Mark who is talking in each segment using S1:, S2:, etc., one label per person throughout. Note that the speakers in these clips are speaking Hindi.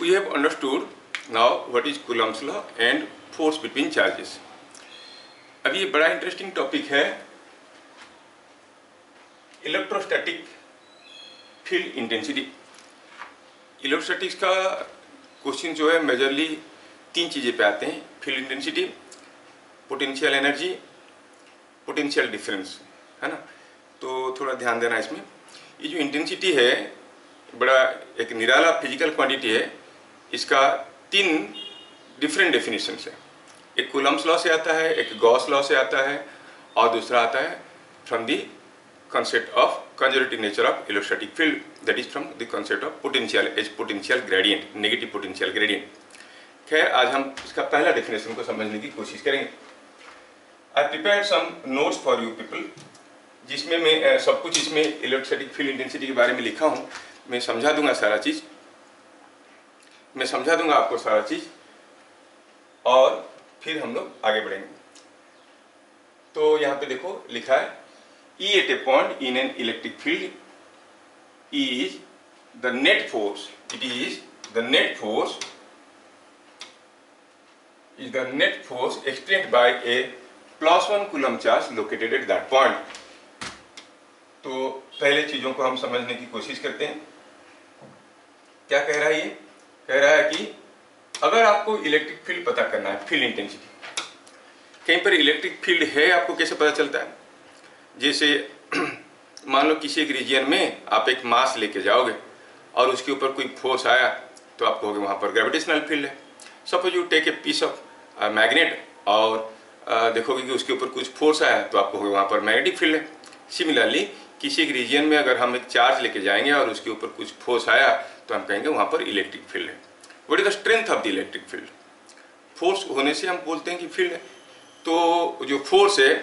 S1: We have understood now what is Coulomb's law and force between charges. अब ये बड़ा इंटरेस्टिंग टॉपिक है, इलेक्ट्रोस्टैटिक फील्ड इंटेंसिटी। इलेक्ट्रोस्टैटिक्स का क्वेश्चन जो है मेजरली तीन चीज़ें पे आते हैं: field intensity, potential energy, potential difference, है ना। तो थोड़ा ध्यान देना इसमें। ये जो इंटेंसिटी है बड़ा एक निराला फिजिकल क्वांटिटी है। इसका तीन डिफरेंट डेफिनेशंस है। एक कूलम्ब्स लॉ से आता है, एक गॉस लॉ से आता है, और दूसरा आता है from the concept of conservative nature of electrostatic field, that is from the concept of potential as potential gradient, negative potential gradient. खैर, आज हम इसका पहला डेफिनेशन को समझने की कोशिश करेंगे। I prepared some notes for you people, जिसमें मैं सब कुछ इसमें इलेक्ट्रोस्टैटिक फील्ड इंटेंसिटी के बारे में लिखा हूँ। मैं समझा दूंगा सारा चीज़, मैं समझा दूंगा आपको सारा चीज़, और फिर हम लोग आगे बढ़ेंगे। तो यहाँ पे देखो लिखा है, E at a point in an electric field is the net force. It is the net force. Is the net force experienced by a +1 coulomb charge located at that point. तो पहले चीजों को हम समझने की कोशिश करते हैं। क्या कह रहा है ये? कह रहा है कि अगर आपको इलेक्ट्रिक फील्ड पता करना है, फील्ड इंटेंसिटी, कहीं पर इलेक्ट्रिक फील्ड है, आपको कैसे पता चलता है? जैसे मान लो किसी एक रीजन में आप एक मास लेके जाओगे और उसके ऊपर कोई फोर्स आया तो आप कहोगे वहाँ पर ग्रेविटेशनल फील्ड है। Suppose you take a piece of magnet और देखोगे कि उसके ऊपर कुछ फोर्स आया तो आप कहोगे वहाँ पर मैग्नेटिक फील्ड है। सिमिलरली किसी एक रीजन में अगर हम एक चार्ज लेके जाएंगे और उसके ऊपर कुछ फोर्स आया तो हम कहेंगे वहाँ पर इलेक्ट्रिक फील्ड है। What is the strength of the electric field? Force होने से हम बोलते हैं कि फील्ड है। तो जो फोर्स है,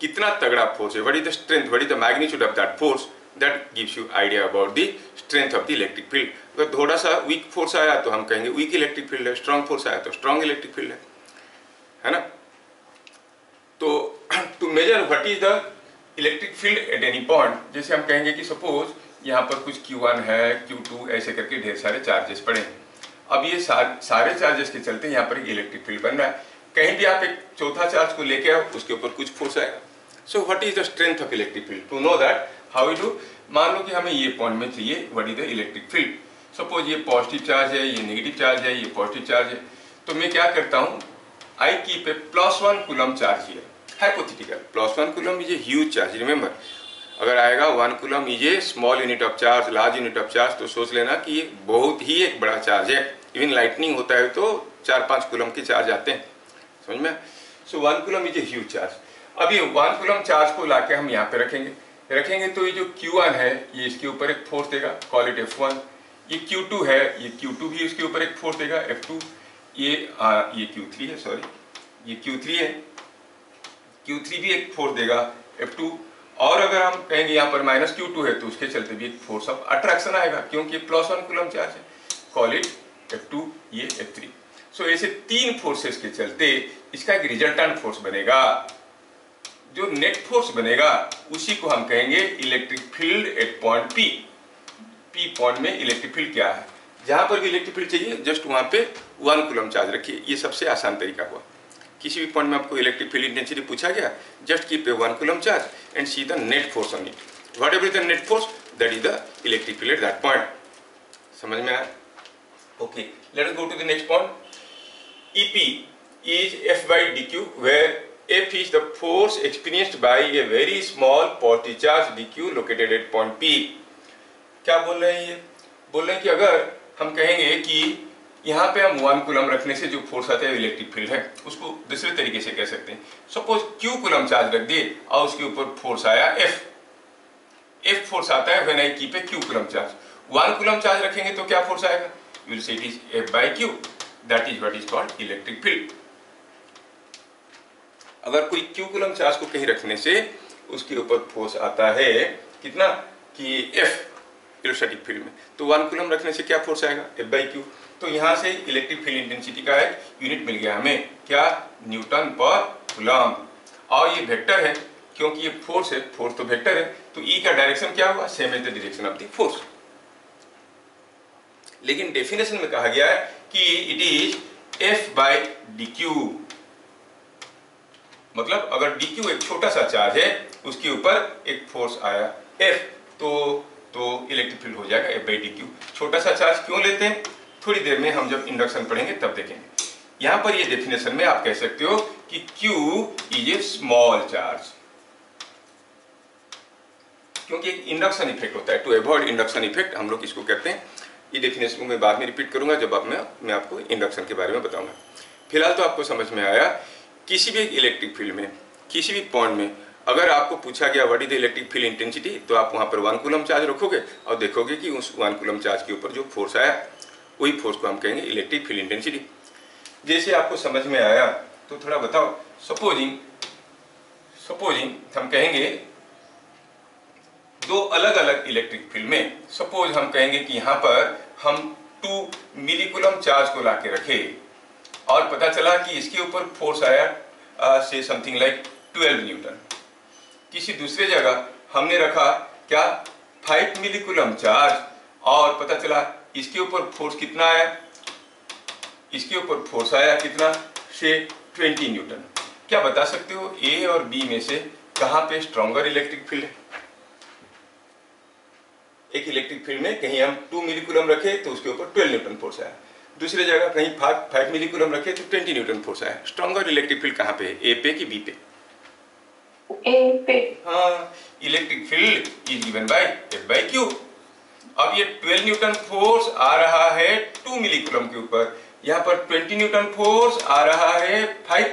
S1: कितना तगड़ा फोर्स है, what is the strength, what is the magnitude of that force, that gives you idea about the strength of the electric field. अगर थोड़ा सा वीक फोर्स आया तो हम कहेंगे वीक इलेक्ट्रिक फील्ड है, स्ट्रांग फोर्स आया तो स्ट्रांग इलेक्ट्रिक फील्ड है ना। तो to measure what is the electric field at any point, जैसे हम कहेंगे कि सपोज यहाँ पर कुछ Q1 है, Q2, ऐसे करके ढेर सारे चार्जेस पड़े हैं। अब ये सारे चार्जेस के चलते यहाँ पर इलेक्ट्रिक फील्ड बन रहा है। कहीं भी आप एक चौथा चार्ज को लेके आओ, उसके ऊपर कुछ फोर्स आएगा। So what is the strength of electric field? To know that how you do, मान लो कि हमें ये पॉइंट में चाहिए what is the electric field. Suppose ये पॉजिटिव चार्ज है, ये नेगेटिव चार्ज है, ये पॉजिटिव चार्ज है। तो मैं क्या करता हूँ, I keep a +1 coulomb charge here, hypothetical. +1 coulomb is a huge charge, remember. अगर आएगा 1 coulomb is a small unit of charge, large unit of charge, तो सोच लेना कि ये बहुत ही एक बड़ा चार्ज है। इवन लाइटनिंग होता है तो 4-5 कूलम्ब के चार्ज आते हैं, समझ में। सो 1 coulomb is a huge charge. अब ये 1 कूलम्ब चार्ज को लाके हम यहाँ पे रखेंगे तो ये जो Q1 है ये इसके ऊपर एक फोर्स देगा, कॉल इट F1। ये Q2 है, ये Q2 भी इसके ऊपर एक फोर्स देगा, F2। ये Q3 है, सॉरी ये Q3 है, Q3 भी एक फोर्स देगा, F2। और अगर हम कहेंगे यहाँ पर -Q2 है तो उसके चलते भी एक फोर्स ऑफ अट्रैक्शन आएगा, क्योंकि +1 कूलम्ब चार्ज है, कॉल इट F2, ये F3। सो ऐसे तीन फोर्सेस के चलते इसका एक रिजल्टेंट फोर्स बनेगा। जो नेट फोर्स बनेगा उसी को हम कहेंगे electric field eight point P। P point में इलेक्ट्रिक फील्ड क्या है, जहां पर भी इलेक्ट्रिक फील्ड चाहिए जस्ट वहां पे 1 कूलम्ब चार्ज रखिए। ये सबसे आसान तरीका हुआ। किसी भी पॉइंट में आपको इलेक्ट्रिक फील्ड इंटेंसिटी पूछा गया, just keep a 1 coulomb charge and see the net force on it. Whatever is the net force, that is the electric field at that point. समझ में आया? Okay, let us go to the next point. EP is F by dq, where F is the force experienced by a very small positive charge dq located at point P। क्या बोल रहे हैं ये? बोल रहे हैं कि अगर हम कहेंगे कि यहाँ पे हम 1 कूलम्ब रखने से जो फोर्स आता है इलेक्ट्रिक फील्ड है, उसको दूसरे तरीके से कह सकते हैं। सपोज Q कूलम्ब चार्ज रख दिए और उसके ऊपर फोर्स आया F फोर्स आता है when I keep a Q coulomb charge. 1 coulomb charge रखेंगे तो क्या फोर्स आएगा? You will say it is F by Q, that is what is called electric field. अगर कोई Q कूलम्ब चार्ज को कहीं रखने से उसके यूपर फोर्स आता है कितना, कि F इलेक्ट्रोस्टैटिक फील्ड में, तो 1 कूलम्ब रखने से क्या फोर्स आएगा? F by Q। तो यहाँ से इलेक्ट्रिक फील्ड इंटेंसिटी का एक यूनिट मिल गया हमें, क्या? न्यूटन पर कूलम्ब। और ये वेक्टर है, क्योंकि ये फोर्स है, फोर्स तो वेक्टर है, तो E का डायरेक्शन क्या होगा? Same as the direction of the force. लेकिन डेफिनेशन में कहा गया है कि it is F by D क्यू। मतलब अगर डी क्यू एक छोटा सा चार्ज है, उसके ऊपर एक फोर्स आया F, तो इलेक्ट्रिक फील्ड हो जाएगा F बाई डी क्यू। छोटा सा चार्ज क्यों लेते हैं, थोड़ी देर में हम जब इंडक्शन पढ़ेंगे तब देखेंगे। यहां पर ये डेफिनेशन में आप कह सकते हो कि Q is a small charge, क्योंकि एक इंडक्शन इफेक्ट होता है। टू अवॉइड इंडक्शन इफेक्ट हम लोग इसको कहते हैं। ये डेफिनेशन को मैं बाद में रिपीट करूंगा जब मैं आपको इंडक्शन के बारे में बताऊंगा। फिलहाल तो आपको समझ में आया, किसी भी इलेक्ट्रिक फील्ड में किसी भी पॉइंट में अगर आपको पूछा गया what is the electric field intensity, तो आप वहां पर 1 कूलम चार्ज रखोगे और देखोगे कि उस 1 कूलम चार्ज के ऊपर जो फोर्स आया, वही फोर्स को हम कहेंगे इलेक्ट्रिक फील्ड इंटेंसिटी। जैसे आपको समझ में आया तो थोड़ा बताओ। सपोजिंग हम कहेंगे दो अलग अलग इलेक्ट्रिक फील्ड में, सपोज हम कहेंगे कि यहां पर हम 2 मिलीकूलम चार्ज को लाके रखे और पता चला कि इसके ऊपर फोर्स आया से समथिंग लाइक 12 न्यूटन। किसी दूसरे जगह हमने रखा क्या 5 मिलीकूलम चार्ज और पता चला इसके ऊपर फोर्स कितना आया, इसके ऊपर फोर्स आया कितना से 20 न्यूटन। क्या बता सकते हो ए और बी में से कहां पे स्ट्रॉन्गर इलेक्ट्रिक फील्ड है? एक इलेक्ट्रिक फील्ड में कहीं हम 2 मिलीकूलम रखे तो उसके ऊपर 12 न्यूटन फोर्स आया, दूसरे जगह कहीं 5 मिलीकूलम रखे तो 20 न्यूटन फोर्स आया। स्ट्रॉन्गर इलेक्ट्रिक फील्ड कहां पे है, ए पे कि बी पे?
S2: ए पे।
S1: हाँ, electric field is given by F by Q. अब ये 12 न्यूटन फोर्स आ रहा है 2 मिलीकूलम के ऊपर, यहाँ पर 20 न्यूटन फोर्स आ रहा है 5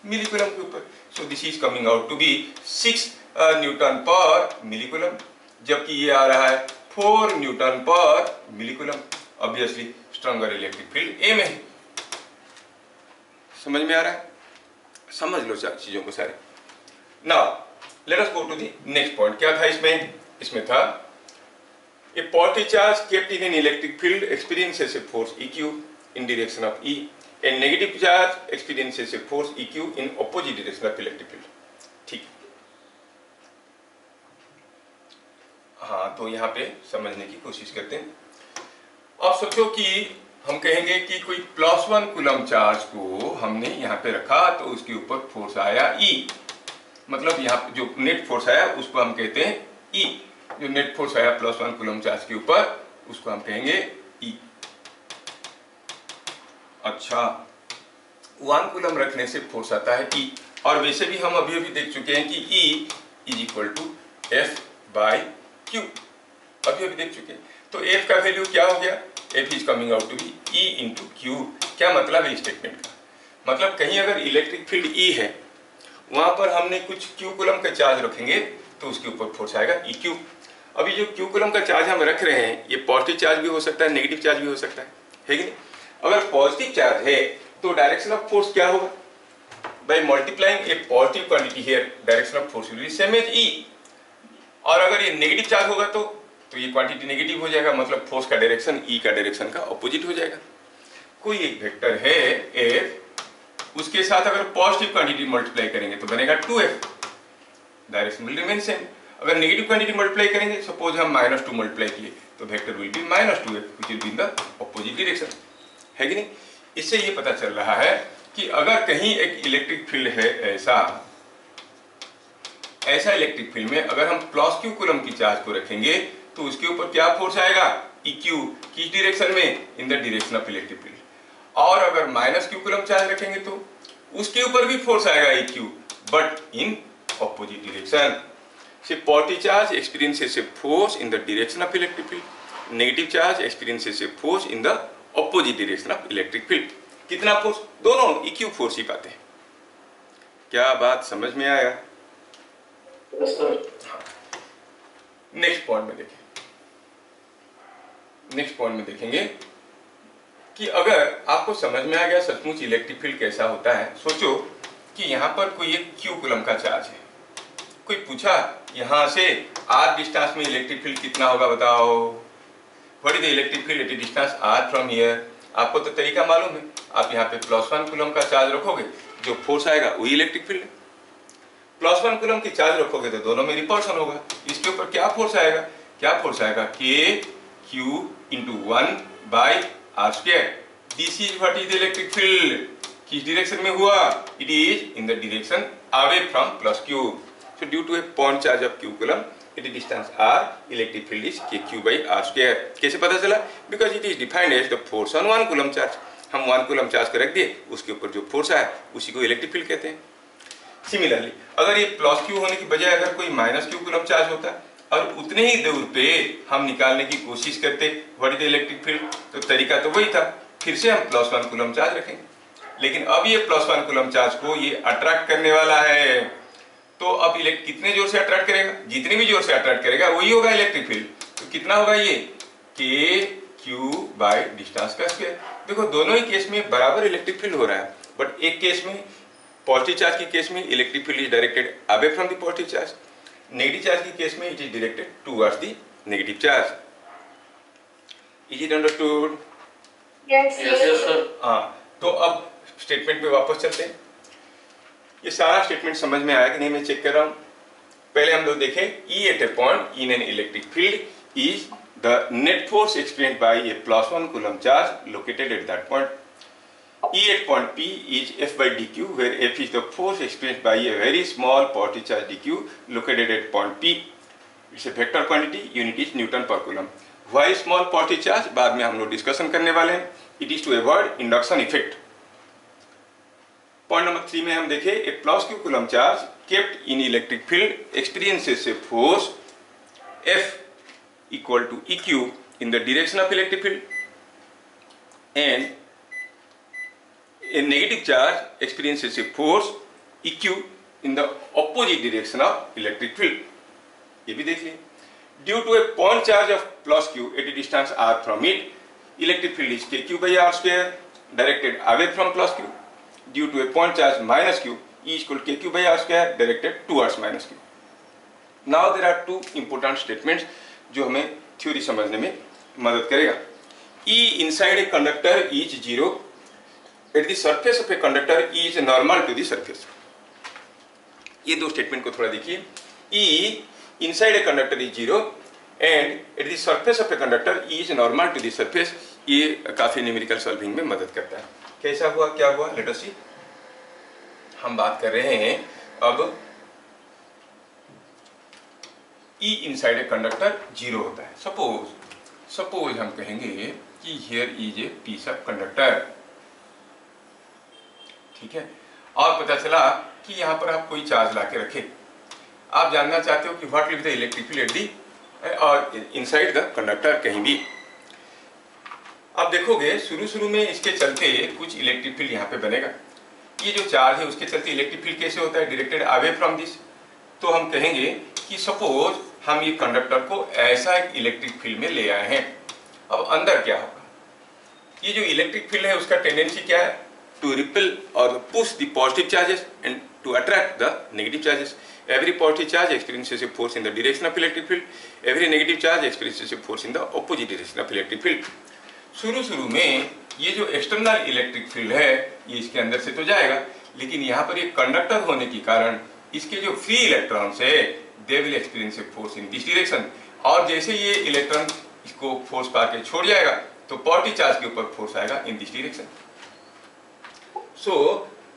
S1: मिलीकूलम के ऊपर। So this is coming out to be 6 newton पर मिलीकूलम, जबकि ये आ रहा है 4 न्यूटन पर मिलीकूलम। ऑब्वियसली स्ट्रॉन्गर इलेक्ट्रिक फील्ड ए में है। समझ में आ रहा है? समझ लो चीजों को सारे। Now let us go to the next point. क्या था इसमें था a positive charge kept in an electric field experiences a force EQ in direction of E. A negative charge experiences a force EQ in opposite direction of electric field. ठीक। हाँ, तो यहाँ पे समझने की कोशिश करते हैं। अब सोचो कि हम कहेंगे कि कोई +1 कूलम चार्ज को हमने यहाँ पे रखा तो उसके ऊपर फोर्स आया E। मतलब यहाँ पे जो नेट फोर्स आया उसको हम कहते हैं E। जो नेट फोर्स आया +1 कूलम चार्ज के ऊपर उसको हम कहेंगे E। अच्छा, 1 कूलम रखने से फोर्स आता है E, और वैसे भी हम अभी देख चुके हैं कि E is equal to F by Q, अभी देख चुके हैं। तो F का वैल्यू क्या हो गया, F is coming out to be E into Q. क्या मतलब है इस स्टेटमेंट का? मतलब कहीं अगर इलेक्ट्रिक फील्ड E है, वहां पर हमने कुछ Q कूलम का चार्ज रखेंगे तो उसके ऊपर फोर्स आएगा EQ। अभी जो Q कूलम का चार्ज हम रख रहे हैं, ये पॉजिटिव चार्ज भी हो सकता है, नेगेटिव चार्ज भी हो सकता है कि नहीं? अगर पॉजिटिव चार्ज है तो डायरेक्शन ऑफ फोर्स क्या होगा? By multiplying a positive quantity here, direction of force will be same as E। और अगर ये नेगेटिव चार्ज होगा तो ये क्वांटिटी नेगेटिव हो जाएगा, मतलब फोर्स का डायरेक्शन E का डायरेक्शन का ऑपोजिट हो जाएगा। कोई एक वेक्टर है F, उसके साथ अगर पॉजिटिव क्वांटिटी मल्टीप्लाई करेंगे तो बनेगा 2F, direction will remain same. अगर नेगेटिव क्वांटिटी मल्टीप्लाई करेंगे, सपोज हम -2 मल्टीप्लाई किए तो vector will be -2F which will be in the opposite direction, है कि नहीं? इससे ये पता चल रहा है कि अगर कहीं एक इलेक्ट्रिक फील्ड है ऐसा इलेक्ट्रिक फील्ड में अगर हम +Q कूलम की चार्ज को रखेंगे तो उसके ऊपर क्या फोर्स आएगा, EQ। किस डायरेक्शन में? इन the direction of electric field. और अगर -Q कूलम चार्ज रखेंगे तो उसके ऊपर भी फोर्स आएगा EQ, but in opposite direction. से positive charge experiences a force in the direction of electric field, negative charge experiences a force in the opposite direction of electric field। कितना फोर्स? दोनों EQ फोर्स ही पाते हैं। क्या बात समझ में आया? नेक्स्ट पॉइंट में देखेंगे कि अगर आपको समझ में आ गया सचमुच इलेक्ट्रिक फील्ड कैसा होता है। सोचो कि यहाँ पर कोई एक Q कूलम का चार्ज है, कोई पूछा यहाँ से r डिस्टेंस में इलेक्ट्रिक फील्ड कितना होगा बताओ। What is the electric field eight a distance r from here? आपको तो तरीका मालूम है, आप यहाँ पे +1 कूलम का चार्ज रखोगे, जो फोर्स आएगा वही इलेक्ट्रिक फील्ड है। +1 कूलम की चार्ज रखोगे तो दोनों में रिपल्शन होगा, इसके ऊपर क्या फोर्स आएगा? K Q into 1 by r square. This is what is the electric field. किस डायरेक्शन में हुआ? It is in the direction away from plus q. So due to a point charge of q coulomb at a distance r, electric field is kq by r square. कैसे पता चला? Because it is defined as the force on 1 coulomb charge. हम 1 coulomb चार्ज को रख दिए, उसके ऊपर जो फोर्स आया उसी को इलेक्ट्रिक फील्ड कहते हैं। सिमिलरली अगर ये प्लस क्यू होने की बजाय अगर कोई माइनस क्यू कूलम चार्ज होता और उतने ही दूर पे हम निकालने की कोशिश करते what is the electric field, तो तरीका तो वही था, फिर से हम प्लस 1 कूलम चार्ज रखेंगे। लेकिन अब ये प्लस 1 कूलम चार्ज को ये अट्रैक्ट करने वाला है, तो अब कितने जोर से अट्रैक्ट करेगा? जितने भी जोर से अट्रैक्ट करेगा वही होगा इलेक्ट्रिक फील्ड। तो कितना होगा ये? के क्यू बाय डिस्टेंस का स्क्वायर। देखो दोनों ही केस में बराबर इलेक्ट्रिक फील्ड हो रहा है, बट एक केस में पॉजिटिव चार्ज की केस में electric field is directed away from the positive charge, negative charge की केस में it is directed towards the negative charge. Is it understood?
S2: Yes,
S3: sir.
S1: हाँ, तो अब स्टेटमेंट पे वापस चलते हैं। ये सारा स्टेटमेंट समझ में आया कि नहीं, मैं चेक कर रहा हूं। पहले हम लोग देखें E at a point in an electric field is the net force experienced by a plus 1 coulomb charge located at that point. E at point P is F by dq, where F is the force experienced by a very small positive charge dq located at point P. It's a vector quantity, unit is Newton per coulomb. Why small positive charge? बाद में हम लोग डिस्कशन करने वाले हैं। It is to avoid induction effect. Point number 3 में हम देखें a plus q coulomb charge kept in electric field experiences a force F equal to Eq in the direction of electric field, and a negative charge experiences a force Eq in the opposite direction of electric field. ये भी देख लिए। Due to a point charge of plus q at a distance r from it, electric field is kq by r square directed away from plus q. Due to a point charge minus q, E is equal to kq by r square directed towards minus q. Now there are two important statements जो हमें थ्योरी समझने में मदद करेगा। E inside a conductor is 0. At the surface of a conductor E is normal to the surface. ये दो स्टेटमेंट को थोड़ा देखिए। E inside a conductor is 0 and at the surface of a conductor E is normal to the surface. ये काफी न्यूमेरिकल सॉल्विंग में मदद करता है। कैसा हुआ, क्या हुआ, लेट अस सी। हम बात कर रहे हैं अब E inside a conductor 0 होता है। सपोज हम कहेंगे कि here is a piece of conductor, ठीक है, और पता चला कि यहाँ पर आप कोई चार्ज लाके रखे। आप जानना चाहते हो कि what will be the electric field at the और इनसाइड द कंडक्टर कहीं भी। आप देखोगे शुरू में इसके चलते कुछ इलेक्ट्रिक फील्ड यहाँ पे बनेगा। ये जो चार्ज है उसके चलते इलेक्ट्रिक फील्ड कैसे होता है? Directed away from this. तो हम कहेंगे कि सपोज हम ये कंडक्टर को ऐसा एक इलेक्ट्रिक फील्ड में ले आए हैं। अब अंदर क्या होगा? ये जो इलेक्ट्रिक फील्ड है उसका टेंडेंसी क्या है? टू रिपेल और push the positive charges and to attract the negative charges. Every positive charge experiences a force in the direction of electric field. Every negative charge experiences a force in the opposite direction of electric field. शुरू में ये जो एक्सटर्नल इलेक्ट्रिक फील्ड है ये इसके अंदर से तो जाएगा, लेकिन यहाँ पर एक कंडक्टर होने के कारण इसके जो फ्री इलेक्ट्रॉन्स है they will experience A force in this direction. और जैसे ये इलेक्ट्रॉन इसको फोर्स पा के छोड़ जाएगा तो पॉजिटिव चार्ज के ऊपर फोर्स आएगा in this direction. So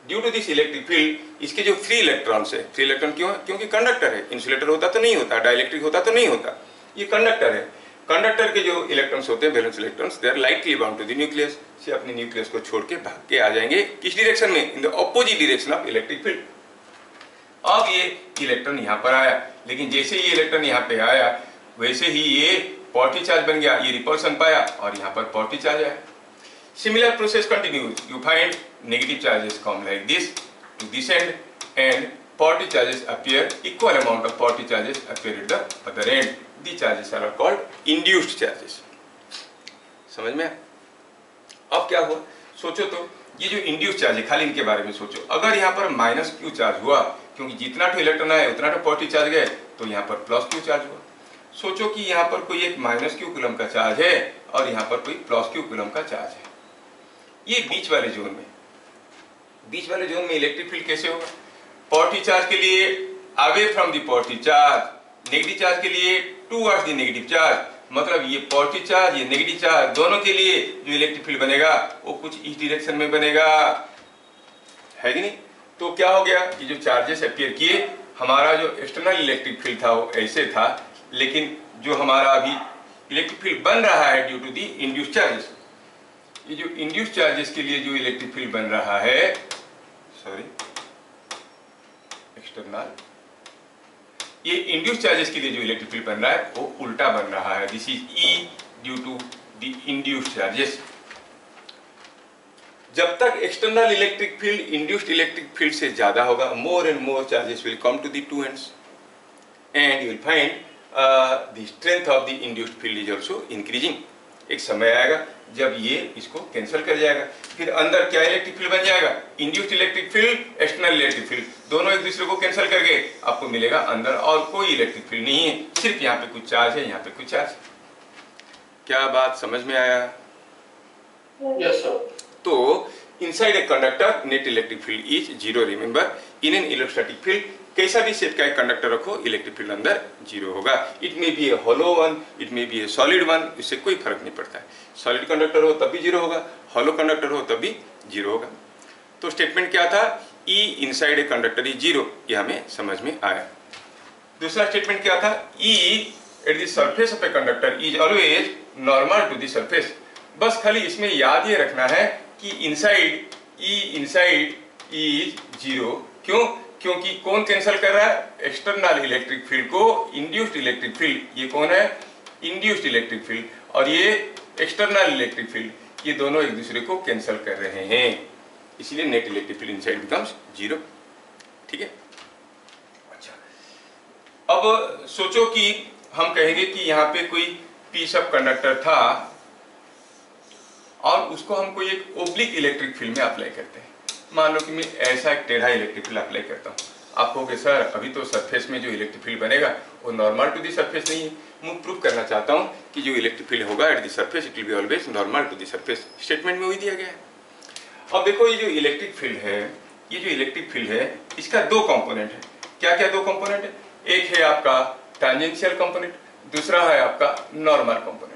S1: due to this electric field इसके जो फ्री इलेक्ट्रॉन्स है, फ्री इलेक्ट्रॉन क्यों है? क्योंकि कंडक्टर है। इंसुलेटर होता तो नहीं होता, डाइलेक्ट्रिक होता तो नहीं होता, ये कंडक्टर है। कंडक्टर के जो इलेक्ट्रॉन्स होते हैं valence electrons, they are lightly bound to the nucleus. से अपने न्यूक्लियस को छोड़ के भाग के आ जाएंगे किस डायरेक्शन में? In the opposite direction of electric field. अब ये इलेक्ट्रॉन यहाँ पर आया, लेकिन जैसे ये इलेक्ट्रॉन यहाँ पे आया वैसे ही ये पॉजिटिव चार्ज बन गया, ये रिपल्सन पाया और यहाँ पर पॉजिटिव चार्ज आया। Similar process continues. You find negative charges come like this to this end and positive charges appear, equal amount of positive charges appear at the other end. These charges are called induced charges. समझ में? अब क्या हुआ? सोचो तो ये जो induced charge है खाली इनके बारे में सोचो। अगर यहाँ पर माइनस क्यू चार्ज हुआ, क्योंकि जितना तो इलेक्ट्रॉन आया उतना तो पॉजिटिव चार्ज गए, तो यहाँ पर प्लस क्यू चार्ज हुआ। सोचो कि यहाँ पर कोई एक माइनस क्यू कूलम का चार्ज है और यहाँ पर कोई प्लस क्यू कूलम का चार्ज है। ये बीच वाले जोन में इलेक्ट्रिक फील्ड कैसे होगा? पॉजिटिव चार्ज के लिए away from the positive charge, negative charge के लिए टुवर्ड्स द नेगेटिव चार्ज, मतलब ये पॉजिटिव चार्ज, ये नेगेटिव चार्ज, दोनों के लिए जो इलेक्ट्रिक फील्ड बनेगा वो कुछ इस डायरेक्शन में बनेगा, है कि नहीं। तो क्या हो गया, ये जो चार्जेस अपीयर किए, हमारा जो एक्सटर्नल इलेक्ट्रिक फील्ड था वो ऐसे था, लेकिन जो हमारा अभी इलेक्ट्रिक फील्ड बन रहा है due to the induced charges, ये जो इंड्यूस्ड चार्जेस के लिए जो इलेक्ट्रिक फील्ड बन रहा है, सॉरी एक्सटर्नल, ये इंड्यूस्ड चार्जेस के लिए जो इलेक्ट्रिक फील्ड बन रहा है वो उल्टा बन रहा है। This is E due to the induced charges. जब तक external electric field induced electric field से ज्यादा होगा, more and more charges will come to the two ends and you will find the strength of the induced field is also increasing. एक समय आएगा जब ये इसको कैंसिल कर जाएगा, फिर अंदर क्या इलेक्ट्रिक फील्ड बन जाएगा, induced electric field, external electric field, दोनों एक दूसरे को कैंसिल करके आपको मिलेगा अंदर और कोई इलेक्ट्रिक फील्ड नहीं है, सिर्फ यहाँ पे कुछ चार्ज है, यहाँ पे कुछ चार्ज। क्या बात समझ में आया?
S2: Yes, sir.
S1: तो inside a conductor net electric field is zero. Remember, in an electrostatic field कैसा भी शेप का एक कंडक्टर रखो, इलेक्ट्रिक फील्ड अंदर जीरो होगा। It may be a hollow one, it may be a solid one, इससे कोई फर्क नहीं पड़ता है। सॉलिड कंडक्टर हो तब भी जीरो होगा, होलो कंडक्टर हो तब भी जीरो होगा। तो स्टेटमेंट क्या था, E inside a conductor is zero, ये हमें समझ में आया। दूसरा स्टेटमेंट क्या था, E at the surface of a conductor is always normal to the surface. बस खाली इसमें याद ये रखना है कि inside, E inside is zero. क्यों? क्योंकि कौन कैंसिल कर रहा है, एक्सटर्नल इलेक्ट्रिक फील्ड को इंड्यूस्ड इलेक्ट्रिक फील्ड। ये कौन है, इंड्यूस्ड इलेक्ट्रिक फील्ड, और ये एक्सटर्नल इलेक्ट्रिक फील्ड, ये दोनों एक दूसरे को कैंसिल कर रहे हैं, इसलिए net electric field inside becomes zero. ठीक है। अच्छा, अब सोचो कि हम कहेंगे कि यहाँ पे कोई पीस ऑफ कंडक्टर था और उसको हम कोई एक ओब्लिक इलेक्ट्रिक फील्ड में अप्लाई करते हैं। मान लो कि मैं ऐसा एक टेढ़ा इलेक्ट्रिक फील्ड अप्लाई करता हूँ। आप कहोगे सर अभी तो सरफेस में जो इलेक्ट्रिक फील्ड बनेगा वो नॉर्मल टू दी सरफेस नहीं है। मैं प्रूव करना चाहता हूँ कि जो इलेक्ट्रिक फील्ड होगा at the surface it will be always normal to the surface. Statement में वही दिया गया है। अब देखो, ये जो इलेक्ट्रिक फील्ड है, ये जो इलेक्ट्रिक फील्ड है, इसका दो कंपोनेंट है। क्या क्या दो कंपोनेंट है? एक है आपका टैंजेंशियल कंपोनेंट, दूसरा है आपका नॉर्मल कंपोनेंट।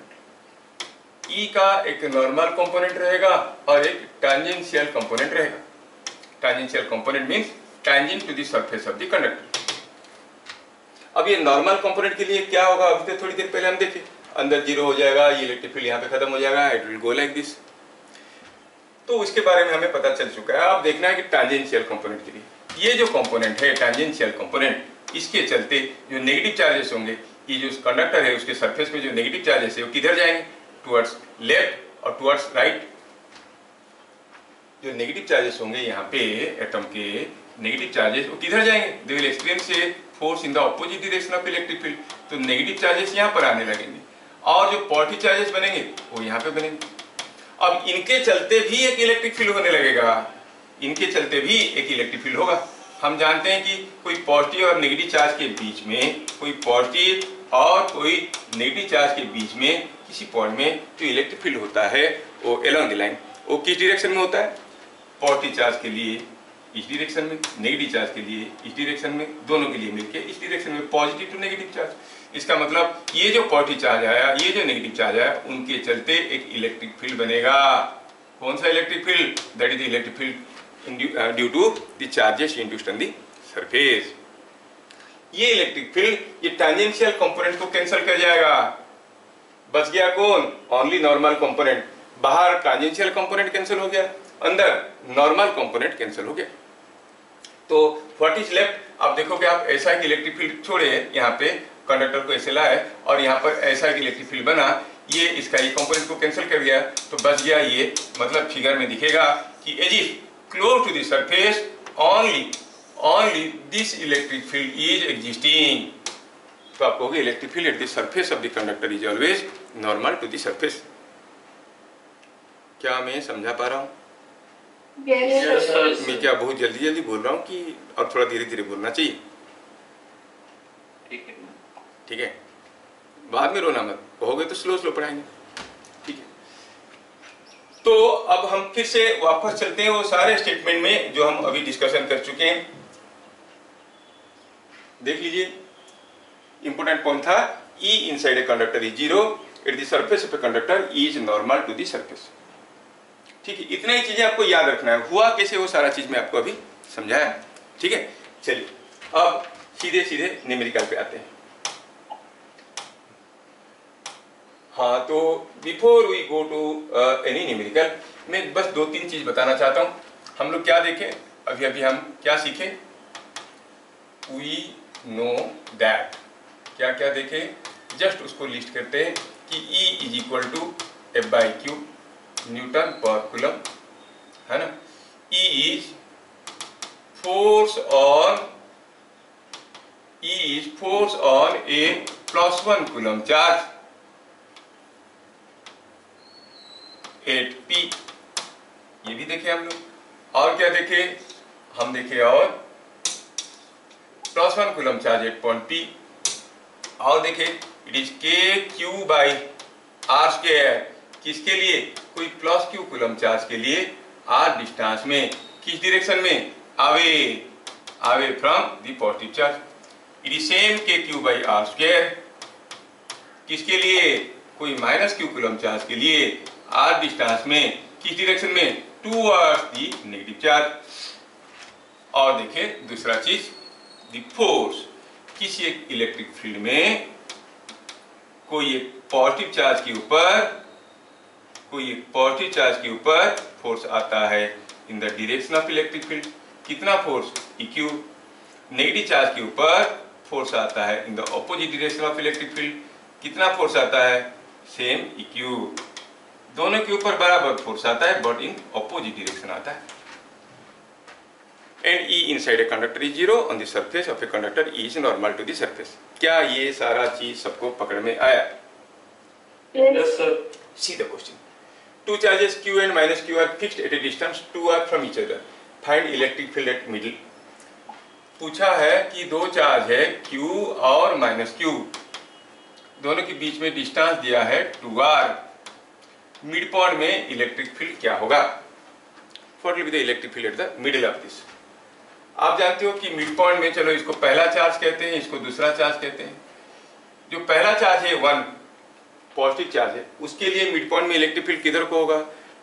S1: ई का एक नॉर्मल कंपोनेंट रहेगा और एक टैंजेंशियल कंपोनेंट रहेगा। Tangential component means tangent to the surface of the conductor. अब ये नॉर्मल कंपोनेंट के लिए क्या होगा, अभी तो थोड़ी देर पहले हम देखे, अंदर जीरो हो जाएगा, ये इलेक्ट्रिक फील्ड यहाँ पे खत्म हो जाएगा, it will go like this. तो उसके बारे में हमें पता चल चुका है। अब देखना है कि टैंजेंशियल कंपोनेंट के लिए ये जो कंपोनेंट है टैंजेंशियल कंपोनेंट, इसके चलते जो नेगेटिव चार्जेस होंगे, ये जो कंडक्टर है उसके सरफेस में जो नेगेटिव चार्जेस है वो किधर जाएंगे, टुवर्ड्स लेफ्ट और टुवर्ड्स राइट। जो नेगेटिव चार्जेस होंगे यहाँ पे एटम के नेगेटिव चार्जेस वो किधर जाएंगे, they will experience A force in the opposite direction of electric field. तो नेगेटिव चार्जेस यहाँ पर आने लगेंगे और जो पॉजिटिव चार्जेस बनेंगे वो यहाँ पे बनेंगे। अब इनके चलते भी एक इलेक्ट्रिक फील्ड होने लगेगा, इनके चलते भी एक इलेक्ट्रिक फील्ड होगा। हम जानते हैं कि कोई पॉजिटिव और नेगेटिव चार्ज के बीच में, कोई पॉजिटिव और कोई नेगेटिव चार्ज के बीच में किसी पॉइंट में जो इलेक्ट्रिक फील्ड होता है वो अलोंग द लाइन, वो किस डायरेक्शन में होता है, पॉजिटिव चार्ज के लिए इस डायरेक्शन में, नेगेटिव चार्ज के लिए इस डायरेक्शन में, दोनों के लिए मिलके इस डायरेक्शन में, पॉजिटिव टू नेगेटिव चार्ज। इसका मतलब ये जो पॉजिटिव चार्ज आया, ये जो नेगेटिव चार्ज आया, उनके चलते एक इलेक्ट्रिक फील्ड बनेगा। कौन सा electric field? That is the electric field due to the charges induced on the surface. ये इलेक्ट्रिक फील्ड ये टैंजेंशियल कंपोनेंट को कैंसिल कर जाएगा। बच गया कौन? Only normal component. बाहर टैंजेंशियल कंपोनेंट कैंसिल हो गया, अंदर नॉर्मल कंपोनेंट कैंसिल हो गया। तो व्हाट इज लेफ्ट? आप देखोगे, आप ऐसा एक इलेक्ट्रिक फील्ड छोड़े, यहाँ पे कंडक्टर को ऐसे लाए और यहाँ पर ऐसा एक इलेक्ट्रिक फील्ड बना, ये इसका ये कंपोनेंट को कैंसिल कर गया, तो बच गया ये। मतलब फिगर में दिखेगा कि as if close to the surface only this electric field is existing. तो आप कहोगे electric field at the surface of the conductor is always normal to the surface. क्या मैं समझा पा रहा हूँ?
S2: Yes, sir.
S1: मैं क्या बहुत जल्दी जल्दी बोल रहा हूँ कि और थोड़ा धीरे धीरे बोलना चाहिए?
S2: ठीक है।
S1: ठीक है, बाद में रोना मत, कहोगे तो स्लो स्लो पढ़ाएंगे। ठीक है, तो अब हम फिर से वापस चलते हैं वो सारे स्टेटमेंट में जो हम अभी डिस्कशन कर चुके हैं। देख लीजिए, इंपोर्टेंट पॉइंट था E inside a conductor is 0, at the surface of a conductor E is normal to the surface। ठीक है, इतना ही चीजें आपको याद रखना है। हुआ कैसे वो सारा चीज मैं आपको अभी समझाया। ठीक है, चलिए अब सीधे सीधे न्यूमेरिकल पे आते हैं। हाँ, तो before we go to any numerical, मैं बस 2-3 चीज बताना चाहता हूँ। हम लोग क्या देखें, अभी अभी हम क्या सीखे, वी नो दैट, क्या क्या देखे, जस्ट उसको लिस्ट करते हैं कि E is equal to F/Q newton पर कूलम, है ना। E is force on a +1 coulomb charge at P, ये भी देखे हम लोग। और क्या देखे, हम देखे और +1 coulomb charge eight point P, और देखे इट इज KQ/R², किसके लिए, कोई +Q कूलम चार्ज के लिए R डिस्टेंस में, किस डायरेक्शन में, away from the positive charge. It is same KQ/R², किसके लिए, कोई -Q कूलम चार्ज के लिए R डिस्टेंस में, किस डायरेक्शन में, टूवर्ड्स द नेगेटिव चार्ज। और देखे दूसरा चीज, द फोर्स, किसी एक इलेक्ट्रिक फील्ड में कोई एक पॉजिटिव चार्ज के ऊपर फोर्स आता है इन the direction of electric field, कितना फोर्स, EQ। नेगेटिव चार्ज के ऊपर फोर्स आता है in the opposite direction of electric field, कितना फोर्स आता है, सेम EQ। दोनों के ऊपर बराबर फोर्स आता है बट इन ऑपोजिट डायरेक्शन आता है। And E inside a conductor is 0, on the surface of a conductor E is normal to the surface। क्या ये सारा चीज सबको पकड़ में आया?
S2: Yes, sir.
S1: See the question. Two charges Q and -Q are fixed at a distance 2r from each other. Find electric field at middle। पूछा है कि दो चार्ज है Q और -Q, दोनों के बीच में डिस्टेंस दिया है 2r, मिड पॉइंट में इलेक्ट्रिक फील्ड क्या होगा। What will be the electric field at the middle of this? आप जानते हो कि मिड पॉइंट में, चलो इसको पहला चार्ज कहते हैं, इसको दूसरा चार्ज कहते हैं। जो पहला चार्ज है 1 पॉजिटिव चार्ज है, उसके लिए मिड पॉइंट में इलेक्ट्रिक फील्ड किधर को होगा,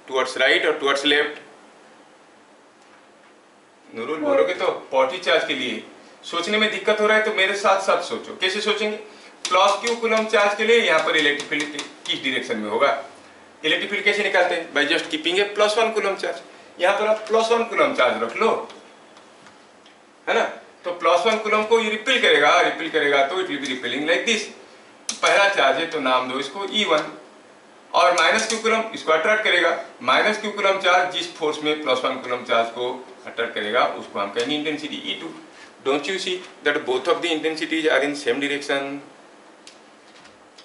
S1: टुवर्ड्स राइट और टुवर्ड्स लेफ्ट। नूरुल बोलोगे तो पॉजिटिव चार्ज के लिए सोचने में दिक्कत हो रहा है तो मेरे साथ साथ सोचो, कैसे सोचेंगे। +Q कूलम चार्ज के लिए यहाँ पर इलेक्ट्रिक फील्ड किस डायरेक्शन में होगा, इलेक्ट्रिक फील्ड कैसे निकालते हैं, by just keeping A +1 coulomb charge. यहाँ पर आप +1 कूलम चार्ज रख लो, है ना। तो +1 कूलम को ये रिपेल करेगा तो it will B repelling like this. पहला चार्ज है तो नाम दो इसको E1, और -Q कूलम इसको अट्रैक्ट करेगा। -Q कूलम चार्ज जिस फोर्स में +1 कूलम चार्ज को अट्रैक्ट करेगा उसको हम कहेंगे intensity E2। Don't you see that both of the intensities are in same direction.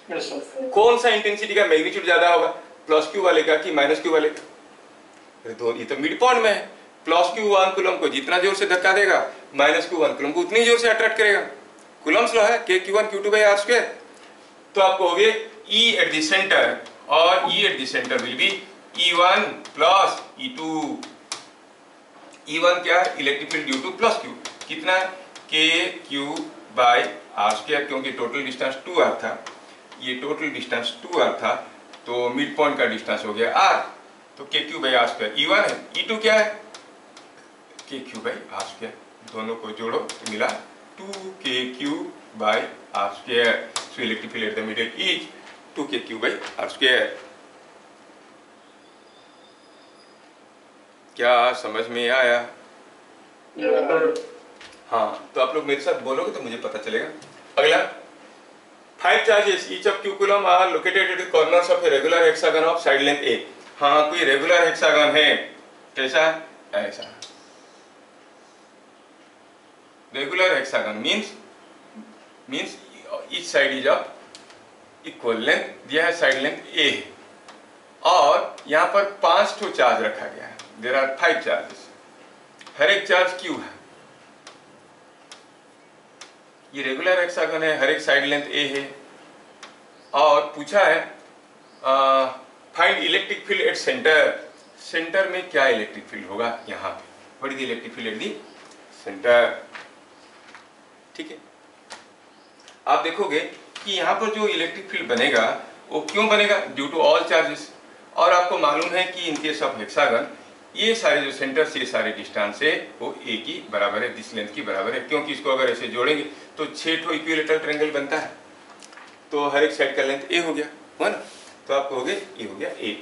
S2: Yes, sir.
S1: कौन सा इंटेंसिटी का मैग्नीट्यूड ज्यादा होगा, +Q वाले का कि -Q वाले का? ये तो मिड पॉइंट में है। +Q 1 कूलम को जितना जोर से धक्का देगा, -Q 1 कूलम को उतनी जोर से अट्रैक्ट करेगा। कूलम्स लॉ है KQ1 Q2/R²। तो आपको हो गए E एट द सेंटर, और E at the centre will be E1 plus E2। E1 क्या है, electric field due to +Q, कितना KQ/R², क्योंकि टोटल डिस्टेंस 2r था, ये टोटल डिस्टेंस 2r था, तो मिड पॉइंट का डिस्टेंस हो गया r, तो KQ/R²। E1 है, E2 क्या है, KQ/R²। दोनों को जोड़ो तो मिला 2KQ/R²। So electric field at the middle is 2KQ/R²। क्या समझ में आया?
S2: Yes, sir.
S1: हाँ, तो आप लोग मेरे साथ बोलोगे तो मुझे पता चलेगा। अगला, 5 charges each of Q coulomb are located at the corners of a regular hexagon of side length A। हाँ, कोई रेगुलर हेक्सागन है, कैसा, ऐसा। Regular hexagon means each side is of equal length, दिया है साइड लेंथ A, और यहाँ पर 5 ठो चार्ज रखा गया है। देयर आर 5 चार्जेस, हर एक चार्ज Q है। ये रेगुलर हेक्सागन है, हर एक साइड लेंथ A है, और पूछा है find electric field at centre. Centre में क्या इलेक्ट्रिक फील्ड होगा, यहाँ पे what is the electric field at the centre. ठीक है, आप देखोगे कि यहाँ पर जो इलेक्ट्रिक फील्ड बनेगा वो क्यों बनेगा, ड्यू टू ऑल चार्जेस। और आपको मालूम है कि इन केस ऑफ हेक्सागन ये सारे जो सेंटर से ये सारे डिस्टेंस है वो ए की बराबर है, दिस लेंथ की बराबर है, क्योंकि इसको अगर ऐसे जोड़ेंगे तो 6 ठो इक्विलेटरल ट्रायंगल बनता है, तो हर एक साइड का लेंथ ए हो गया, है ना। तो आपको हो गया ये हो गया ए।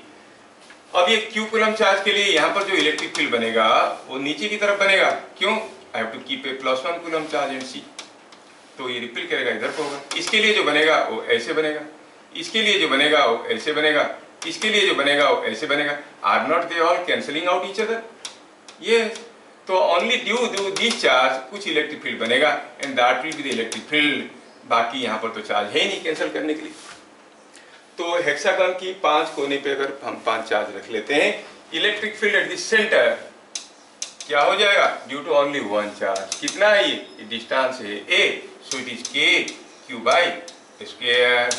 S1: अब ये क्यू कूलम चार्ज के लिए यहाँ पर जो इलेक्ट्रिक फील्ड बनेगा वो नीचे की तरफ बनेगा, क्यों, I have to keep a +1 coulomb charge in C, तो ये रिपील करेगा इधर को होगा। इसके लिए जो बनेगा वो ऐसे बनेगा, इसके लिए जो बनेगा वो ऐसे बनेगा, इसके लिए जो बनेगा वो ऐसे बनेगा। Are not they all cancelling out each other? Yes. तो only due to this charge कुछ इलेक्ट्रिक फील्ड बनेगा and that will be the electric field. बाकी यहाँ पर तो चार्ज है ही नहीं कैंसिल करने के लिए। तो हेक्सागन की 5 कोने पे अगर हम 5 चार्ज रख लेते हैं, electric field at the centre क्या हो जाएगा, ड्यू टू ओनली 1 चार्ज। कितना है ये डिस्टेंस है ए, सो इट इज के क्यू बाई स्क्वायर।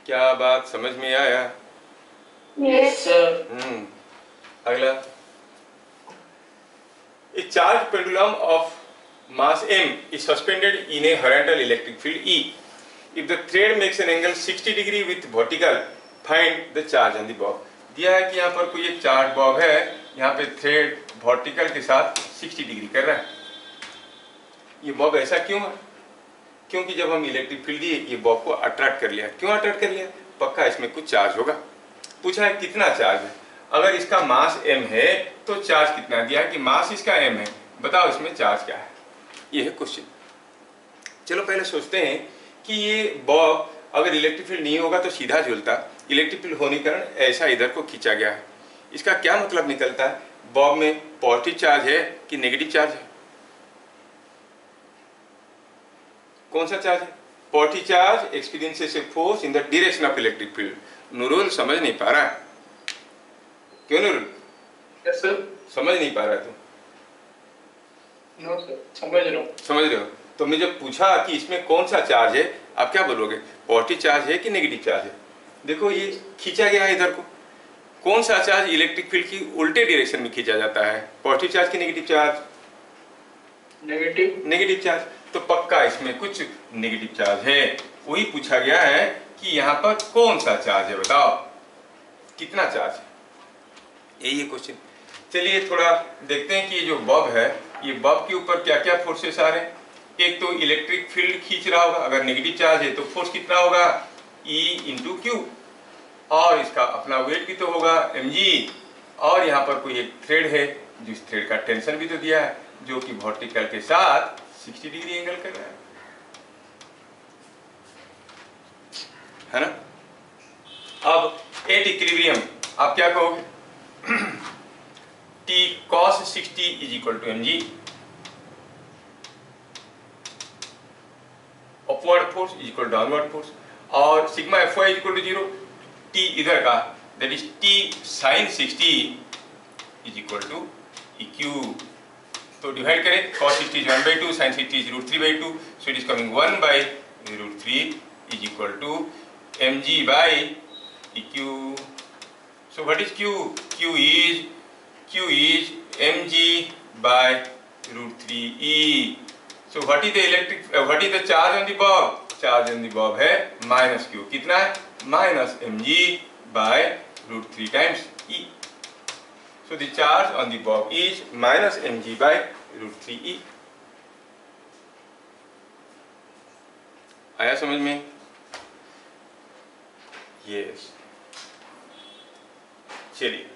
S1: क्या बात समझ में आया?
S2: Yes sir.
S1: अगला, a charged pendulum of mass m is suspended in a horizontal electric field E. If the thread makes an angle 60 degree with vertical, find the charge on the bob. दिया है कि यहाँ पर कोई एक चार्ज बॉब है, यहाँ पे थ्रेड वर्टिकल के साथ 60 डिग्री कर रहा है। ये बॉब ऐसा क्यों है? क्योंकि जब हम इलेक्ट्रिक फील्ड दिए ये बॉब को अट्रैक्ट कर लिया। क्यों अट्रैक्ट कर लिया? पक्का इसमें कुछ चार्ज होगा। पूछा है कितना चार्ज है। अगर इसका मास m है तो चार्ज कितना दिया है कि मास इसका m है, बताओ इसमें चार्ज क्या है, ये है क्वेश्चन। चलो पहले सोचते हैं कि ये बॉब अगर इलेक्ट्रिक फील्ड नहीं होगा तो सीधा झूलता, इलेक्ट्रिक फील्ड होने के कारण ऐसा इधर को खींचा गया है। इसका क्या मतलब निकलता है, बॉब में पॉजिटिव चार्ज है कि नेगेटिव चार्ज है? कौन सा चार्ज है? Positive charge experiences a force in the direction of electric field. Nurul समझ नहीं पा रहा है, क्यों नूरुल?
S2: Yes sir.
S1: समझ नहीं पा रहा है तुम?
S2: नो सर, समझ रहा हूँ।
S1: समझ रहे हो? तो मैं जब पूछा कि इसमें कौन सा चार्ज है, आप क्या बोलोगे, पॉजिटिव चार्ज है कि नेगेटिव चार्ज है? देखो ये खींचा गया है इधर को। कौन सा चार्ज इलेक्ट्रिक फील्ड की उल्टे डायरेक्शन में खींचा जाता है, पॉजिटिव चार्ज कि negative charge?
S2: Negative.
S1: Negative charge. तो पक्का इसमें कुछ नेगेटिव चार्ज है। वही पूछा गया है कि यहाँ पर कौन सा चार्ज है, बताओ कितना चार्ज है, यही है क्वेश्चन। चलिए थोड़ा देखते हैं कि ये जो बॉब है, ये बॉब के ऊपर क्या क्या फोर्सेस आ रहे हैं। एक तो इलेक्ट्रिक फील्ड खींच रहा होगा, अगर नेगेटिव चार्ज है तो फोर्स कितना होगा, E इंटू क्यू, और इसका अपना वेट भी तो होगा mg, और यहाँ पर कोई एक थ्रेड है जिस थ्रेड का टेंशन भी तो दिया है जो कि वर्टिकल के साथ 60 डिग्री एंगल कर रहा है ना। अब एट इक्विलिब्रियम आप क्या कहोगे, T cos 60 is equal to mg, upward force is equal to downward force, और sigma Fy is equal to 0, T इधर का that is T sin 60 is equal to EQ। तो डिवाइड करें, cos 60 is 1/2, sin 60 is √3/2, so it is coming 1/√3 is equal to mg by EQ. So what is Q? Q is mg by √3e. So what is the charge on the bob? Charge on the bob है -q, कितना है, -mg by √3 times e. So the charge on the bob is -mg by √3e. आया समझ में? Yes. चलिए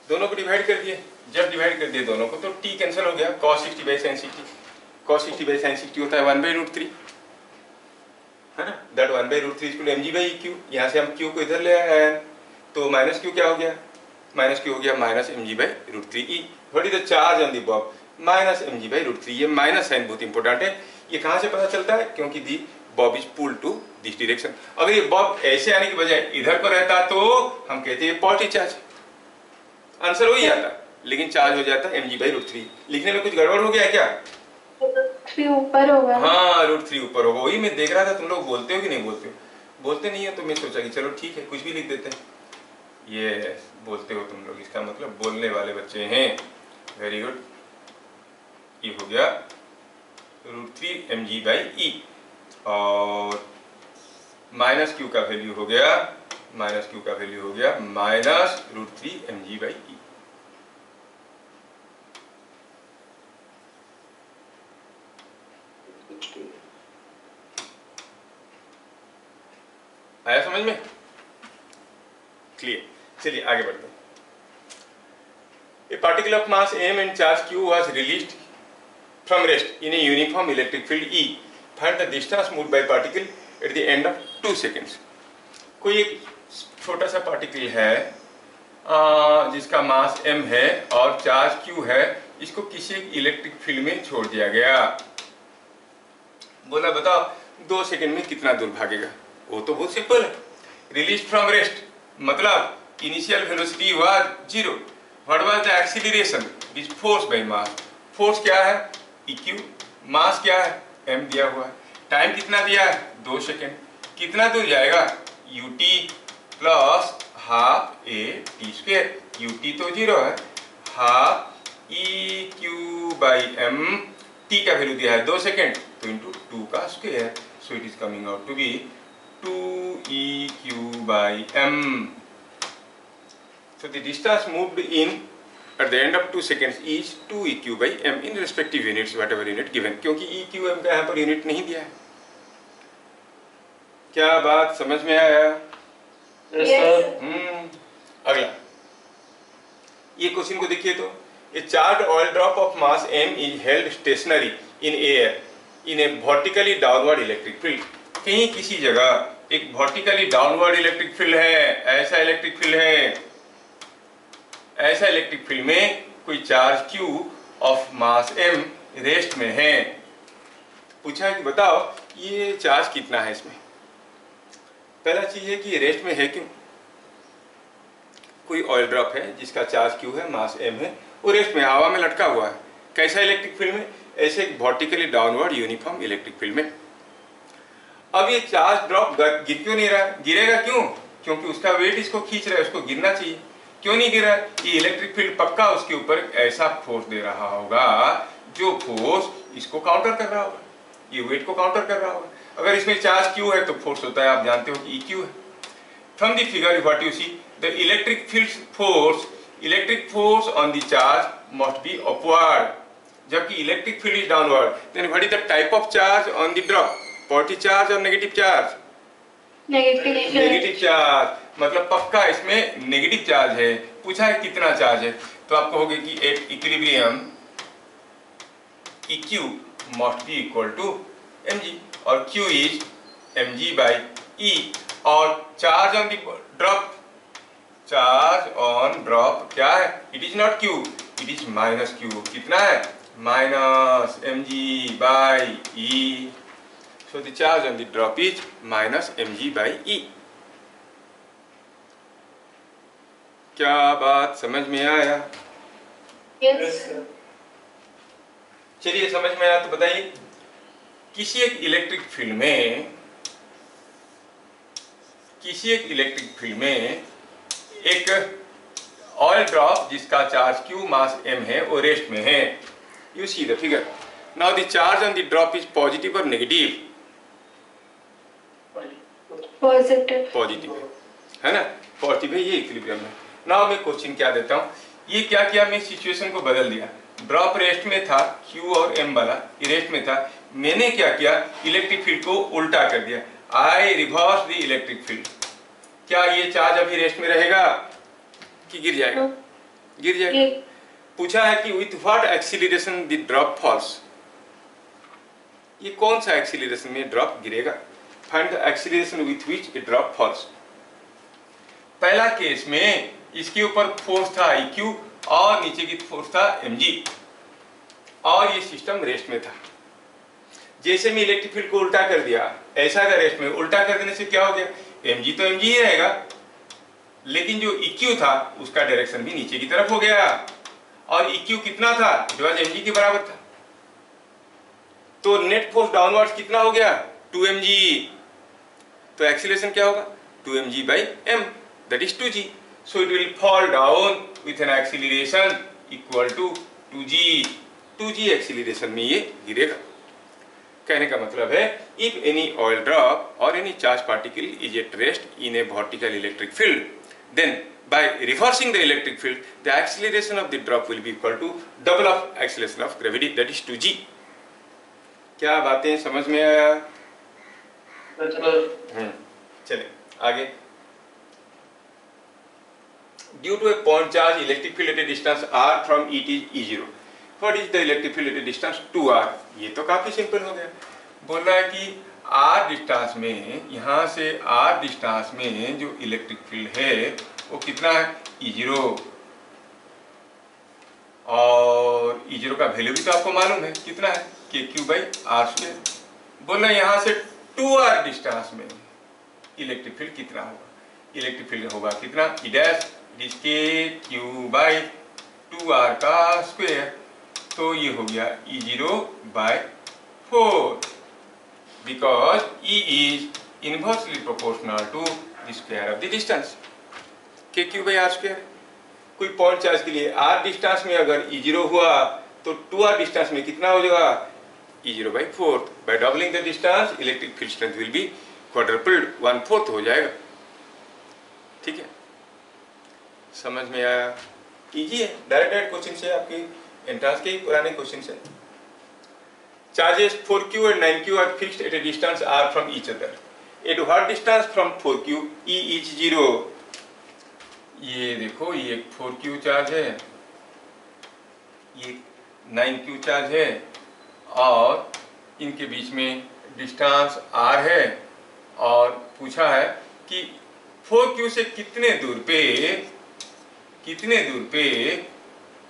S1: दोनों को डिवाइड कर दिए। जब डिवाइड कर दिए दोनों को तो t कैंसिल हो गया, cos 60 by sin 60, cos 60 by sin 60 होता है 1/√3, है ना, that 1/√3 equal mg by EQ। यहाँ से हम q को इधर ले आए तो माइनस q क्या हो गया, माइनस q हो गया -mg by √3e। What is the charge on the Bob, -mg by √3। ये माइनस साइन बहुत इंपॉर्टेंट है। ये कहाँ से पता चलता है, क्योंकि the bob is pull to this direction. अगर ये बॉब ऐसे आने की बजाय इधर को रहता तो हम कहते हैं पॉजिटिव चार्ज, आंसर वही आता, लेकिन चार्ज हो जाता है mg by √3। लिखने में कुछ गड़बड़ हो गया है क्या?
S3: √3 ऊपर होगा।
S1: हाँ √3 ऊपर होगा, वही मैं देख रहा था। तुम लोग बोलते हो कि नहीं बोलते हो? बोलते नहीं है तो मैं सोचा कि चलो ठीक है कुछ भी लिख देते हैं। ये बोलते हो तुम लोग, इसका मतलब बोलने वाले बच्चे हैं। वेरी गुड, ये हो गया √3 mg/e और माइनस क्यू का वैल्यू हो गया -√3 mg/e। आया समझ में? क्लियर। चलिए आगे बढ़ते हैं। A particle of mass m and charge q was released from rest in a uniform electric field E. Find the distance moved by particle at the end of 2 seconds. कोई एक छोटा सा पार्टिकल है जिसका मास m है और चार्ज q है, इसको किसी इलेक्ट्रिक फील्ड में छोड़ दिया गया। बोला बताओ 2 सेकंड में कितना दूर भागेगा? वो तो बहुत सिंपल है। रिलीज फ्रॉम रेस्ट मतलब initial velocity was 0। What was the acceleration is force by mass. Force क्या है? eq। मास क्या है? m दिया हुआ है। टाइम कितना दिया है? 2 सेकंड। कितना दूर जाएगा? ut plus half a t square. ut तो 0 है, half eq by m, t का वैल्यू दिया है 2 सेकंड तो इंटू 2 का square, so it is coming out to be 2eq by m. So the distance moved in at the end of 2 seconds is 2eq by m in respective units, whatever unit given, क्योंकि eq m का यहाँ पर यूनिट नहीं दिया है। क्या बात समझ में आया?
S2: Yes sir.
S1: अगला ये क्वेश्चन को देखिए तो, a charged oil drop of mass m is held stationary in air in a vertically downward electric field. कहीं किसी जगह एक वर्टिकली डाउनवर्ड इलेक्ट्रिक फील्ड है, ऐसा इलेक्ट्रिक फील्ड है, ऐसा इलेक्ट्रिक फील्ड में कोई charge q of mass m rest में है। पूछा है कि बताओ ये चार्ज कितना है इसमें। पहला चीज है कि ये रेस्ट में है क्यों? कोई ऑयल ड्रॉप है जिसका चार्ज q है, मास m है, वो रेस्ट में हवा में लटका हुआ है। कैसा इलेक्ट्रिक फील्ड में? ऐसे एक vertically downward uniform electric field में। अब ये चार्ज ड्रॉप गिर क्यों नहीं रहा है? गिरेगा क्यों? क्योंकि उसका वेट इसको खींच रहा है, उसको गिरना चाहिए। क्यों नहीं गिर रहा है? ये इलेक्ट्रिक फील्ड पक्का उसके ऊपर ऐसा फोर्स दे रहा होगा जो फोर्स इसको काउंटर कर रहा होगा, ये वेट को काउंटर कर रहा होगा। अगर इसमें चार्ज क्यू है तो फोर्स होता है, आप जानते हो कि EQ है। From the figure what you see the electric field force on the charge must be upward, जबकि electric field is downward. Then what is the type of charge on the drop? Positive charge और नेगेटिव चार्ज? नेगेटिव चार्ज, मतलब पक्का इसमें नेगेटिव चार्ज है। पूछा है कितना चार्ज है, तो आप कहोगे कि at equilibrium EQ must be equal to mg और Q इज mg/e और charge on the drop, charge on drop क्या है? It is not Q, it is -Q। कितना है? -mg/e। So the charge on the drop is -mg/e. क्या बात समझ में आया?
S2: Yes sir.
S1: चलिए समझ में आया तो बताइए, किसी एक इलेक्ट्रिक फील्ड में एक ऑयल ड्रॉप जिसका चार्ज q मास m है वो रेस्ट में है। You see the figure. Now the charge on the drop is positive और नेगेटिव? पॉजिटिव है ना, पॉजिटिव है, ये इक्विलिब्रियम है। नाउ मैं क्वेश्चन क्या देता हूँ, ये क्या किया, मैं सिचुएशन को बदल दिया। ड्रॉप रेस्ट में था, Q और M वाला ये रेस्ट में था, मैंने क्या किया, इलेक्ट्रिक फील्ड को उल्टा कर दिया। आई रिवर्स द इलेक्ट्रिक फील्ड। क्या ये चार्ज अभी रेस्ट में रहेगा कि गिर जाएगा? गिर जाएगा। पूछा है कि with what acceleration the drop falls, ये कौन सा एक्सीलरेशन में ड्रॉप गिरेगा? Find the acceleration with which a drop falls. पहला केस में इसके ऊपर फोर्स था EQ और नीचे की फोर्स था mg और ये सिस्टम रेस्ट में था। जैसे मैं इलेक्ट्रिक फील्ड को उल्टा कर दिया, ऐसा था रेस्ट में, उल्टा कर देने से क्या हो गया, mg तो mg ही रहेगा, लेकिन जो EQ था उसका डायरेक्शन भी नीचे की तरफ हो गया और EQ कितना था, जो आज mg के बराबर था। तो नेट फोर्स डाउनवर्ड्स कितना हो गया, 2mg। तो एक्सीलरेशन क्या होगा, 2mg/m, that is 2g. So it will fall down with an acceleration equal to 2g acceleration में ये गिरेगा। कहने का मतलब है इफ एनी ऑयल ड्रॉप और any charge particle is at rest in a vertical electric field, then by reversing the electric field, the acceleration of the drop will be equal to double of acceleration of gravity, that is 2g। क्या बातें समझ में आया? चले आगे। Due to a point charge, electric field at a distance r from it is E0. What is the electric field at a distance 2r? ये तो काफी सिंपल हो गया। बोल रहा है कि r डिस्टेंस में, यहाँ से r डिस्टेंस में जो इलेक्ट्रिक फील्ड है वो कितना है? E0। और E0 का वैल्यू भी तो आपको मालूम है कितना है? KQ/r²। बोल रहे हैं यहाँ से 2r डिस्टेंस में इलेक्ट्रिक फील्ड कितना होगा? इलेक्ट्रिक फील्ड होगा कितना? E डैश इज KQ/2r का स्क्वायर। तो ये हो गया E0/4 because E is inversely proportional to the square of the distance. KQ/r²। कोई पॉइंट चार्ज के लिए r डिस्टेंस में अगर E0 हुआ तो 2r डिस्टेंस में कितना हो जाएगा? E0/4। By doubling the distance electric field strength will be quadrupled, 1/4 हो जाएगा। ठीक है, समझ में आया? इजी है, डायरेक्ट क्वेश्चन से, आपके एंट्रेंस के पुराने क्वेश्चन से। Charges 4q and 9q are fixed at a distance r from each other. At what distance from 4q E is 0? ये देखो, ये एक 4q चार्ज है, ये 9q चार्ज है, और इनके बीच में डिस्टेंस r है, और पूछा है कि 4q से कितने दूर पे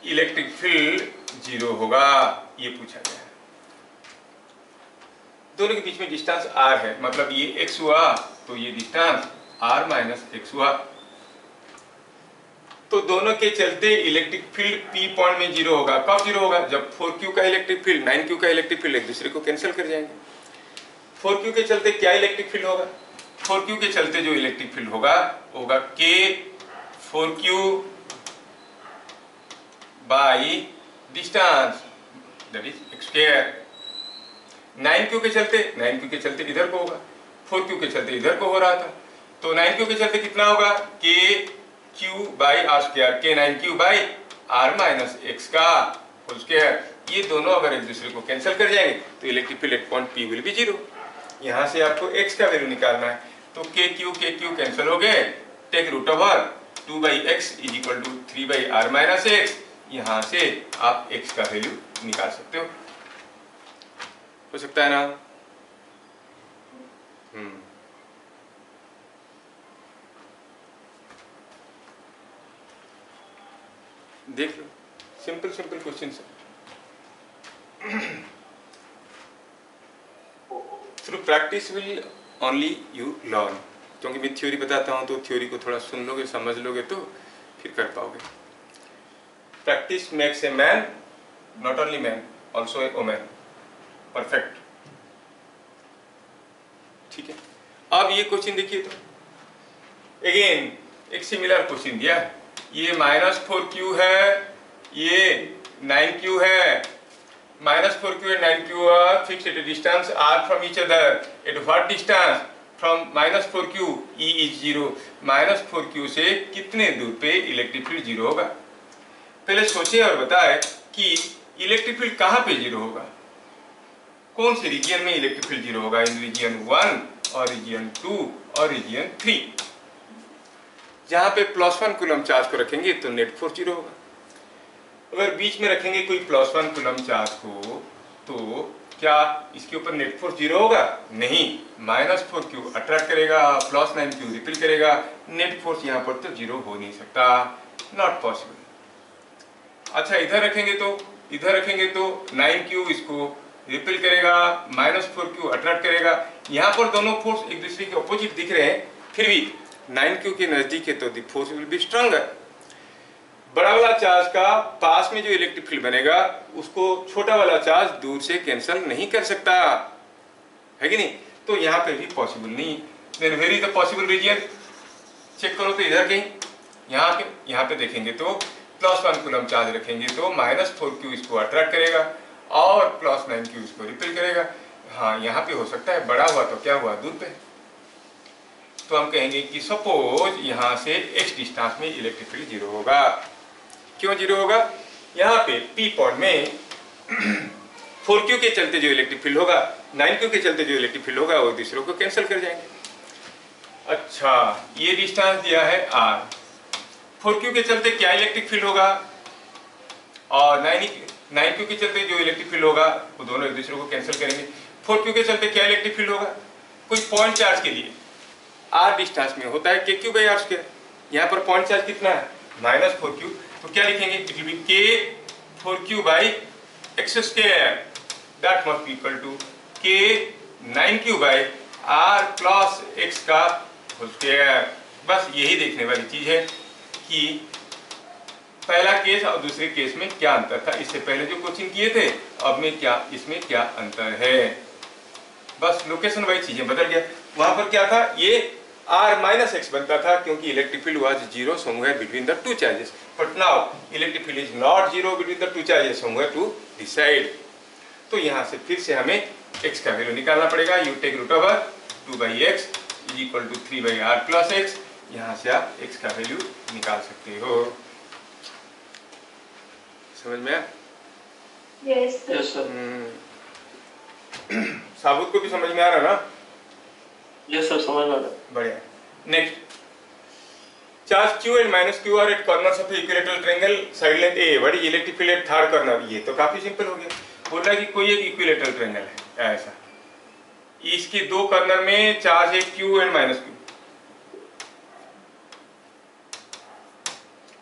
S1: इलेक्ट्रिक फील्ड 0 होगा, ये पूछा गया है। दोनों के बीच में डिस्टेंस r है, मतलब ये x हुआ तो ये डिस्टेंस r माइनस x हुआ। तो दोनों के चलते इलेक्ट्रिक फील्ड P पॉइंट में 0 होगा। कब 0 होगा? जब 4q का इलेक्ट्रिक फील्ड 9q का इलेक्ट्रिक फील्ड एक दूसरे को कैंसिल कर जाएंगे। 4q के चलते क्या इलेक्ट्रिक फील्ड होगा? 4q के चलते जो इलेक्ट्रिक फील्ड होगा K 4q by distance, that is x²। 9q के चलते इधर को होगा, 4q के चलते इधर को हो रहा था, तो 9q के चलते कितना होगा? KQ/r², K9q/r माइनस x का होल स्क्वायर। ये दोनों अगर एक दूसरे को कैंसिल कर जाएंगे तो electric field eight point P will be 0। यहाँ से आपको x का वैल्यू निकालना है, तो KQ कैंसिल हो गए, take root over 2/x is equal to 3/r minus x। यहाँ से आप x का वैल्यू निकाल सकते हो सकता है ना? देख लो, सिंपल क्वेश्चन है। Through practice will only you learn. क्योंकि मैं थ्योरी बताता हूँ तो थ्योरी को थोड़ा सुन लोगे, समझ लोगे तो फिर कर पाओगे। Practice makes a man, not only man, also a woman perfect. ठीक है, अब ये क्वेश्चन देखिए, तो अगेन एक सिमिलर क्वेश्चन दिया है। ये -4q है, ये 9q है। -4q and 9q are fixed at a distance r from each other. At what distance from -4q E is 0? -4q से कितने दूर पे इलेक्ट्रिक फील्ड 0 होगा? पहले सोचे और बताए कि इलेक्ट्रिक फील्ड कहाँ पे 0 होगा, कौन से रीजियन में इलेक्ट्रिक फील्ड 0 होगा? इन रीजियन 1 और रीजियन 2 और रीजियन 3। जहां पे +1 कूलम चार्ज को रखेंगे तो नेट फोर्स 0 होगा। अगर बीच में रखेंगे कोई +1 कूलम चार्ज को तो क्या इसके ऊपर नेट फोर्स 0 होगा? नहीं, -4q अट्रैक्ट करेगा, +9q रिपेल करेगा, नेट फोर्स यहाँ पर तो 0 हो नहीं सकता, नॉट पॉसिबल। अच्छा, इधर रखेंगे तो 9q इसको रिपेल करेगा, -4q अट्रैक्ट करेगा। यहाँ पर दोनों फोर्स एक दूसरे के ऑपोजिट दिख रहे हैं, फिर भी 9q के नजदीक है तो the force will B stronger. बड़ा वाला चार्ज का पास में जो इलेक्ट्रिक फील्ड बनेगा उसको छोटा वाला चार्ज दूर से कैंसिल नहीं कर सकता है कि नहीं? तो यहाँ पे भी पॉसिबल नहीं। Then where is the possible region? Check करो तो इधर कहीं, यहाँ पे देखेंगे तो +1 कूलम चार्ज रखेंगे तो -4q इसको अट्रैक्ट करेगा और +9q इसको रिपेल करेगा। हाँ, यहाँ पे हो सकता है बड़ा हुआ तो क्या हुआ, दूर पे। तो हम कहेंगे कि सपोज यहाँ से x डिस्टेंस में इलेक्ट्रिक फील्ड 0 होगा। क्यों 0 होगा? यहाँ पे P पॉइंट में 4q के चलते जो इलेक्ट्रिक फील्ड होगा, 9q के चलते जो इलेक्ट्रिक फील्ड होगा, वो दूसरों को कैंसिल कर जाएंगे। अच्छा, ये डिस्टेंस दिया है r, 4q के चलते क्या इलेक्ट्रिक फील्ड होगा और 9q के चलते जो इलेक्ट्रिक फील्ड होगा, वो दोनों एक दूसरे को कैंसिल करेंगे। 4q के चलते क्या इलेक्ट्रिक फील्ड होगा? कोई पॉइंट चार्ज के लिए r डिस्टेंस में होता है kq/r²। यहाँ पर पॉइंट चार्ज कितना है? -4q। तो क्या लिखेंगे? It will be k 4q/x², that must be equal to k 9q/r plus x का होल स्क्वायर। बस यही देखने वाली चीज है कि पहला केस और दूसरे केस में क्या अंतर था। इससे पहले जो कोचिंग किए थे, अब में क्या, इसमें क्या अंतर है। बस लोकेशन वाइज चीजें बदल गया। वहां पर क्या था, ये r-x बनता था क्योंकि electric field was 0 somewhere between the two charges, but now electric field is not 0 between the two charges, somewhere to decide. तो यहाँ से फिर से हमें x का वैल्यू निकालना पड़ेगा। You take √2/x is equal to 3/r plus x। यहाँ से आप x का वैल्यू निकाल सकते हो। समझ में आया?
S3: Yes
S2: yes sir.
S1: साबुत को भी समझ में आ रहा ना?
S2: यस सर, समझ में आ रहा है।
S1: बढ़िया। Next, charge q and -q are at corners of equilateral triangle, side length a. What is electric field at third corner? ये तो काफी सिंपल हो गया। बोल रहा है कि कोई एक इक्विलेटरल ट्रायंगल है ऐसा, इसके दो कॉर्नर में चार्ज है q and -q।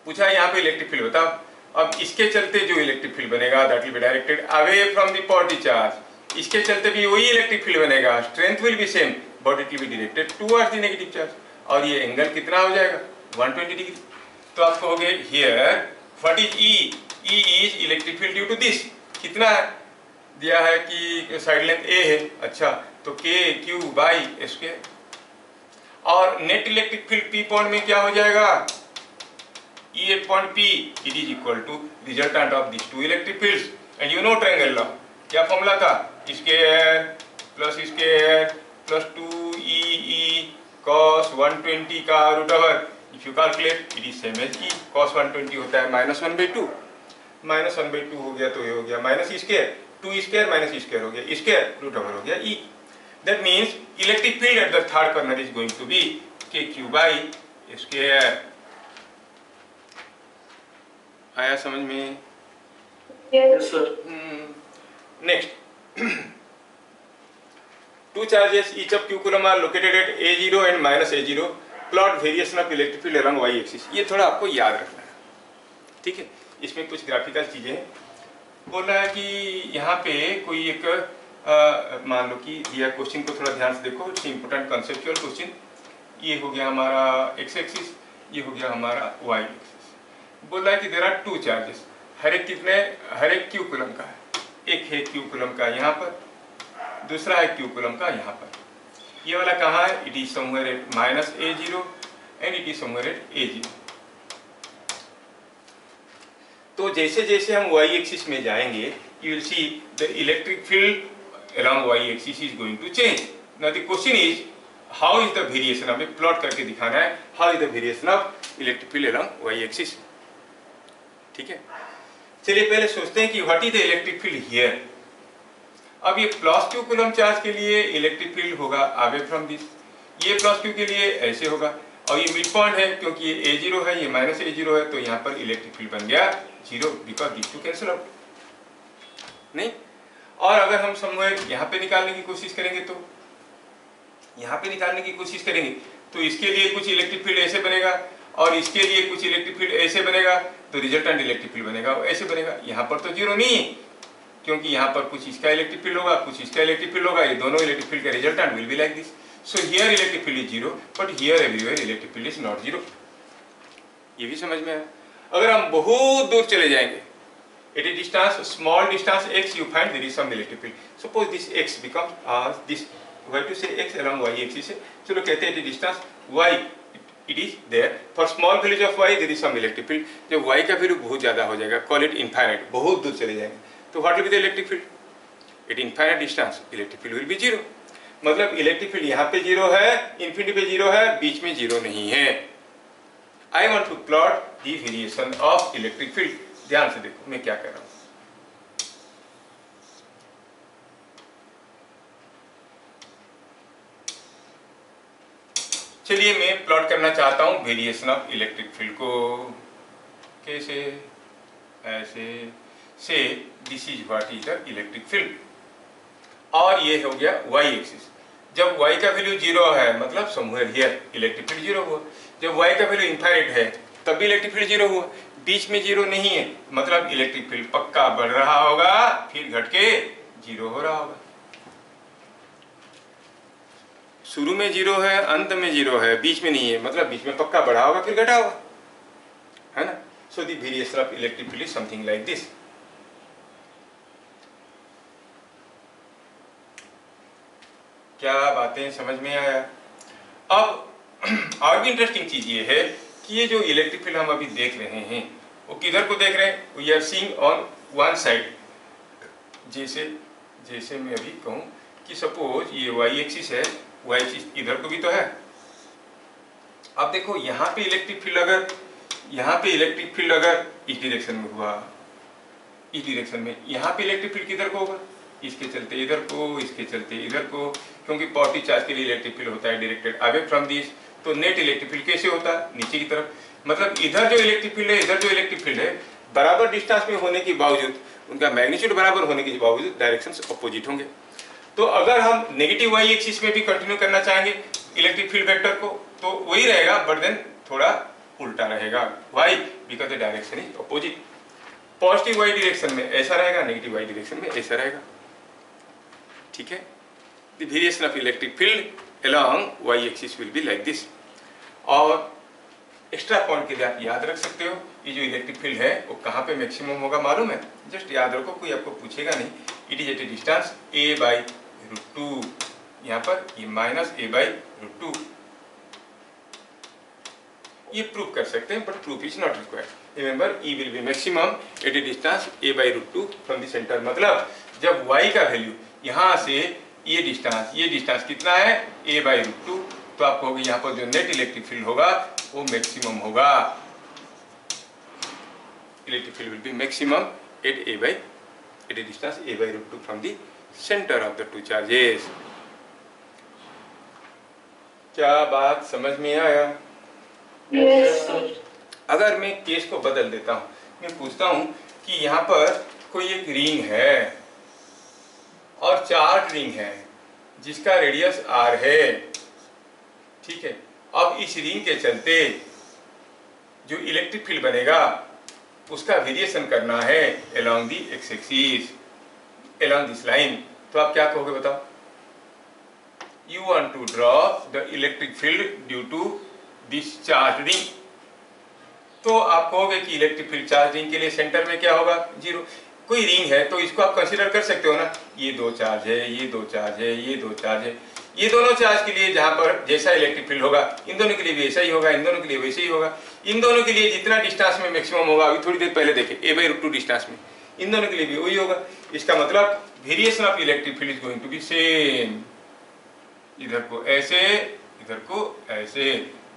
S1: पूछा यहाँ पे इलेक्ट्रिक फील्ड बताओ। अब इसके चलते जो इलेक्ट्रिक फील्ड बनेगा, that will be directed away from the positive charge. इसके चलते भी वही इलेक्ट्रिक फील्ड बनेगा, strength will be same but it will be directed towards the negative charge. और ये एंगल कितना हो जाएगा? 120 डिग्री। तो आप कहोगे here what is E? E is electric field due to this. कितना है दिया है कि साइड लेंथ a है। अच्छा, तो kq/2। और net electric field P point में क्या हो जाएगा? E at point P, it is equal to resultant of these two electric fields, and you know triangle law. क्या फॉर्मूला था? Square plus square plus 2e cos 120 का √. If you calculate, it is same as E. cos 120 होता है -1/2। -1/2 हो गया तो ये हो गया minus square, 2 square minus square हो गया स्क्वायर, √. हो गया E. That means electric field at the third corner is going to be kq/2। आया समझ में?
S2: Yes sir.
S1: Next, two charges each of q coulomb are located at a0 and -a0. Plot variation of electric field along y axis। ये थोड़ा आपको याद रखना है, ठीक है। इसमें कुछ ग्राफिकल चीजें हैं। बोल रहा है कि यहाँ पे कोई एक मान लो कि दिया क्वेश्चन को थोड़ा ध्यान से देखो, इट्स इंपोर्टेंट कंसेप्चुअल क्वेश्चन। ये हो गया हमारा x एक्सिस, ये हो गया हमारा y एक्सिस। बोल रहा है कि देयर आर टू चार्जेस, हर एक q कूलम का है। एक है q कूलम का यहाँ पर, दूसरा है q कूलम का यहाँ पर। ये वाला कहाँ है? It is somewhere at -a0 and it is somewhere at a0। तो जैसे जैसे हम y एक्सिस में जाएंगे, you will see the electric field along y axis is going to change. Now the question is how is the variation, हमें प्लॉट करके दिखाना है how is the variation of electric field along y axis. ठीक है, चलिए पहले सोचते हैं कि what is the electric field here. अब ये +q कूलम चार्ज के लिए इलेक्ट्रिक फील्ड होगा अवे फ्रॉम दिस, ये +q के लिए ऐसे होगा, और ये मिड पॉइंट है क्योंकि ये a0 है, ये -a0 है, तो यहाँ पर इलेक्ट्रिक फील्ड बन गया 0 because this to cancel out. नहीं, और अगर हम समवेयर यहाँ पे निकालने की कोशिश करेंगे, तो यहाँ पे निकालने की कोशिश करेंगे तो इसके लिए कुछ इलेक्ट्रिक फील्ड ऐसे बनेगा और इसके लिए कुछ इलेक्ट्रिक फील्ड ऐसे बनेगा, तो रिजल्टेंट इलेक्ट्रिक फील्ड बनेगा ऐसे बनेगा। यहाँ पर तो 0 नहीं है क्योंकि यहाँ पर कुछ इसका इलेक्ट्रिक फील्ड होगा, कुछ इसका इलेक्ट्रिक फील्ड होगा, ये दोनों इलेक्ट्रिक फील्ड का resultant will be like this. So here electric field is 0 but here everywhere electric field is not 0। ये भी समझ में आया। अगर हम बहुत दूर चले जाएंगे, at a distance small distance x, you find there is some electric field. Suppose this x becomes this, why to say x along y axis है, चलो कहते हैं at a distance y it is there for small values of y there is some electric field. जब y का वैल्यू बहुत ज़्यादा हो जाएगा, कॉल इट इनफाइनाइट, बहुत दूर चले जाएंगे, तो what will be the electric field? Eight infinite distance electric field will B zero. मतलब इलेक्ट्रिक फील्ड यहाँ पे जीरो है, इन्फिनिटी पे जीरो है, बीच में जीरो नहीं है। I want to plot the variation of electric field. ध्यान से देखो मैं क्या कर रहा हूँ। चलिए मैं प्लॉट करना चाहता हूँ वेरिएशन ऑफ इलेक्ट्रिक फील्ड को। कैसे? ऐसे से this is what is the electric field, और ये हो गया y एक्सिस। जब y का वैल्यू जीरो है मतलब somewhere here electric field zero हुआ। जब y का वैल्यू इनफाइनाइट है तब भी इलेक्ट्रिक फील्ड जीरो हुआ। बीच में जीरो नहीं है मतलब इलेक्ट्रिक फील्ड पक्का बढ़ रहा होगा, फिर घट के जीरो हो रहा होगा। शुरू में जीरो है, अंत में जीरो है, बीच में नहीं है मतलब बीच में पक्का बढ़ा होगा फिर घटा होगा, है ना। So the variation of electric field is something like this. क्या बातें समझ में आया? अब और भी इंटरेस्टिंग चीज ये है कि ये जो इलेक्ट्रिक फील्ड हम अभी देख रहे हैं वो किधर को देख रहे हैं? We are seeing on one side. जैसे मैं अभी कहूं कि सपोज ये y एक्सिस है, y एक्सिस इधर को भी तो है। अब देखो यहाँ पे इलेक्ट्रिक फील्ड अगर इस डायरेक्शन में हुआ, इस डायरेक्शन में, यहाँ पे इलेक्ट्रिक फील्ड किधर को होगा? इसके चलते इधर को, इसके चलते इधर को, क्योंकि पॉजिटिव चार्ज के लिए इलेक्ट्रिक फील्ड होता है डायरेक्टेड अवे फ्रॉम दिस। तो नेट इलेक्ट्रिक फील्ड कैसे होता है? नीचे की तरफ। मतलब इधर जो इलेक्ट्रिक फील्ड है, इधर जो इलेक्ट्रिक फील्ड है, बराबर डिस्टेंस में होने के बावजूद, उनका मैग्नीट्यूड बराबर होने के बावजूद डायरेक्शंस अपोजिट होंगे। तो अगर हम नेगेटिव y एक्सिस में भी कंटिन्यू करना चाहेंगे इलेक्ट्रिक फील्ड वेक्टर को तो वही रहेगा, बट देन थोड़ा उल्टा रहेगा। Why? Because the direction is opposite. Positive y direction में ऐसा रहेगा, नेगेटिव y डायरेक्शन में ऐसा रहेगा। ठीक है। The variation of electric field along y axis will be like this. और एक्स्ट्रा पॉइंट के लिए आप याद रख सकते हो ये जो इलेक्ट्रिक फील्ड है वो कहाँ पे मैक्सिमम होगा मालूम है? जस्ट याद रखो, कोई आपको पूछेगा नहीं। It is at a distance a/√2। यहाँ पर ये -a/√2। ये प्रूव कर सकते हैं, but proof is not required. Remember, E will be maximum at a distance a/√2 from the centre. मतलब जब y का वैल्यू यहाँ से ये डिस्टेंस कितना है? a/√2। तो आपको होगी यहाँ पर जो नेट इलेक्ट्रिक फील्ड होगा वो मैक्सिमम होगा। Electric field will be maximum at a distance a/√2 from the centre of the two charges. क्या बात समझ में आया?
S3: Yes.
S1: अगर मैं केस को बदल देता हूं, मैं पूछता हूं कि यहाँ पर कोई एक रिंग है और चार्ज रिंग है जिसका रेडियस r है। ठीक है। अब इस रिंग के चलते जो इलेक्ट्रिक फील्ड बनेगा उसका वेरिएशन करना है along the x axis, along this line. तो आप क्या कहोगे बताओ? You want to draw the electric field due to this charge ring. तो आप कहोगे कि इलेक्ट्रिक फील्ड चार्ज रिंग के लिए सेंटर में क्या होगा? जीरो। कोई रिंग है तो इसको आप कंसीडर कर सकते हो ना, ये दो चार्ज है, ये दो चार्ज है, ये दो चार्ज है। ये दोनों चार्ज के लिए जहां पर जैसा इलेक्ट्रिक फील्ड होगा इन दोनों के लिए भी ऐसा ही होगा, इन दोनों के लिए वैसे ही होगा। इन दोनों के लिए जितना डिस्टेंस में मैक्सिमम होगा, अभी थोड़ी देर पहले देखे a/√2 डिस्टेंस में, इन दोनों के लिए भी वही होगा। इसका मतलब variation of electric field is going to be same. इधर को ऐसे, इधर को ऐसे।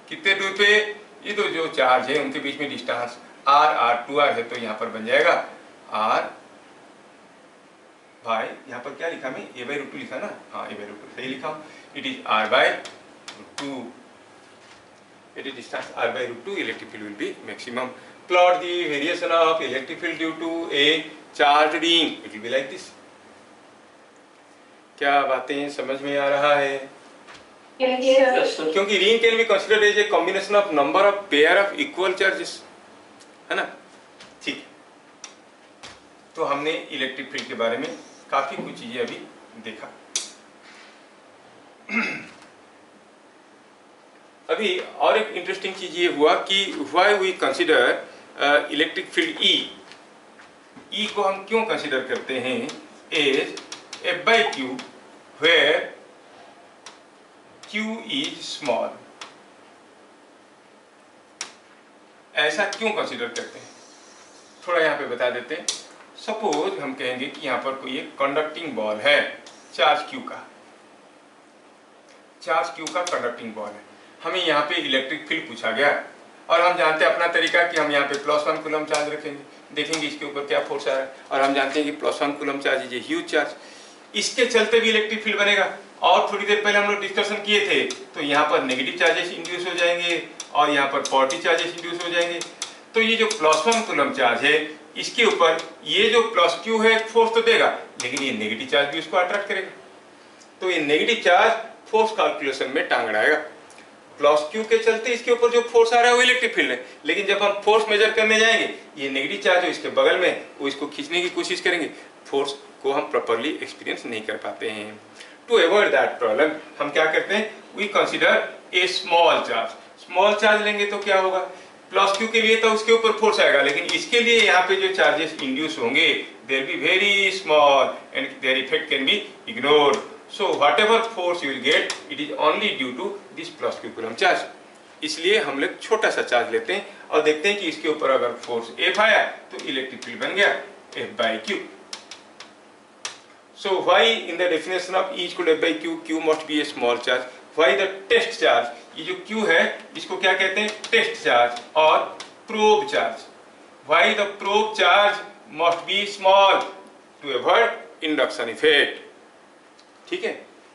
S1: कितने दूर पे? ये तो जो चार्ज है उनके बीच में डिस्टेंस r/2r है, तो यहाँ पर बन जाएगा r भाई, यहाँ पर क्या लिखा मैं? a/√2 लिखा ना? हाँ, a/√2 सही लिखा हूँ। It is r/√2। It is distance r/√2। Electric field will be maximum. Plot the variation of electric field due to a charge ring. It will be like this. क्या बातें समझ में आ रहा है?
S3: Yes, sir.
S1: क्योंकि ring can be considered as a combination of number of pair of equal charges, है ना? ठीक। तो हमने इलेक्ट्रिक फील्ड के बारे में काफी कुछ चीजें अभी देखा। अभी और एक इंटरेस्टिंग चीज ये हुआ कि why we consider electric field E को हम क्यों कंसीडर करते हैं as F/Q where Q is small। ऐसा क्यों कंसीडर करते हैं, थोड़ा यहाँ पे बता देते हैं। सपोज हम कहेंगे कि यहाँ पर कोई एक कंडक्टिंग बॉल है, चार्ज क्यू का, चार्ज क्यू का कंडक्टिंग बॉल है। हमें यहाँ पे इलेक्ट्रिक फील्ड पूछा गया और हम जानते हैं अपना तरीका कि हम यहाँ पे +1 कूलम चार्ज रखेंगे, देखेंगे इसके ऊपर क्या फोर्स आ रहा है, और हम जानते हैं कि +1 coulomb charge is a huge charge, इसके चलते भी इलेक्ट्रिक फील्ड बनेगा। और थोड़ी देर पहले हम लोग डिस्कशन किए थे, तो यहाँ पर नेगेटिव चार्जेस इंड्यूस हो जाएंगे और यहाँ पर पॉजिटिव चार्जेस इंड्यूस हो जाएंगे। तो ये जो +1 कूलम चार्ज है, इसके ऊपर ये जो +q है फोर्स तो देगा, लेकिन ये नेगेटिव चार्ज भी उसको अट्रैक्ट करेगा। तो ये नेगेटिव चार्ज फोर्स कैलकुलेशन में टांग अड़ाएगा। +q के चलते इसके ऊपर जो फोर्स आ रहा है वो इलेक्ट्रिक फील्ड है, लेकिन जब हम फोर्स मेजर करने जाएंगे, ये नेगेटिव चार्ज है इसके बगल में, वो इसको खींचने की कोशिश करेंगे, फोर्स को हम प्रॉपर्ली एक्सपीरियंस नहीं कर पाते हैं। टू अवॉइड दैट प्रॉब्लम हम क्या करते हैं, we consider a small charge. Small charge लेंगे तो क्या होगा, +q के लिए तो उसके ऊपर फोर्स आएगा, लेकिन इसके लिए यहाँ पे जो चार्जेस इंड्यूस होंगे they will be very small and their effect can be ignored. So whatever force you will get, it is only due to this +q coulomb charge. इसलिए हम लोग छोटा सा चार्ज लेते हैं और देखते हैं कि इसके ऊपर अगर फोर्स F आया तो इलेक्ट्रिक फील्ड बन गया F/q। So why in the definition of E equal to F/q, q must be a small charge? Why the test charge? ये जो q है इसको क्या कहते हैं, टेस्ट चार्ज और probe charge. Why the probe charge must be small? To avoid induction effect। ठीक है,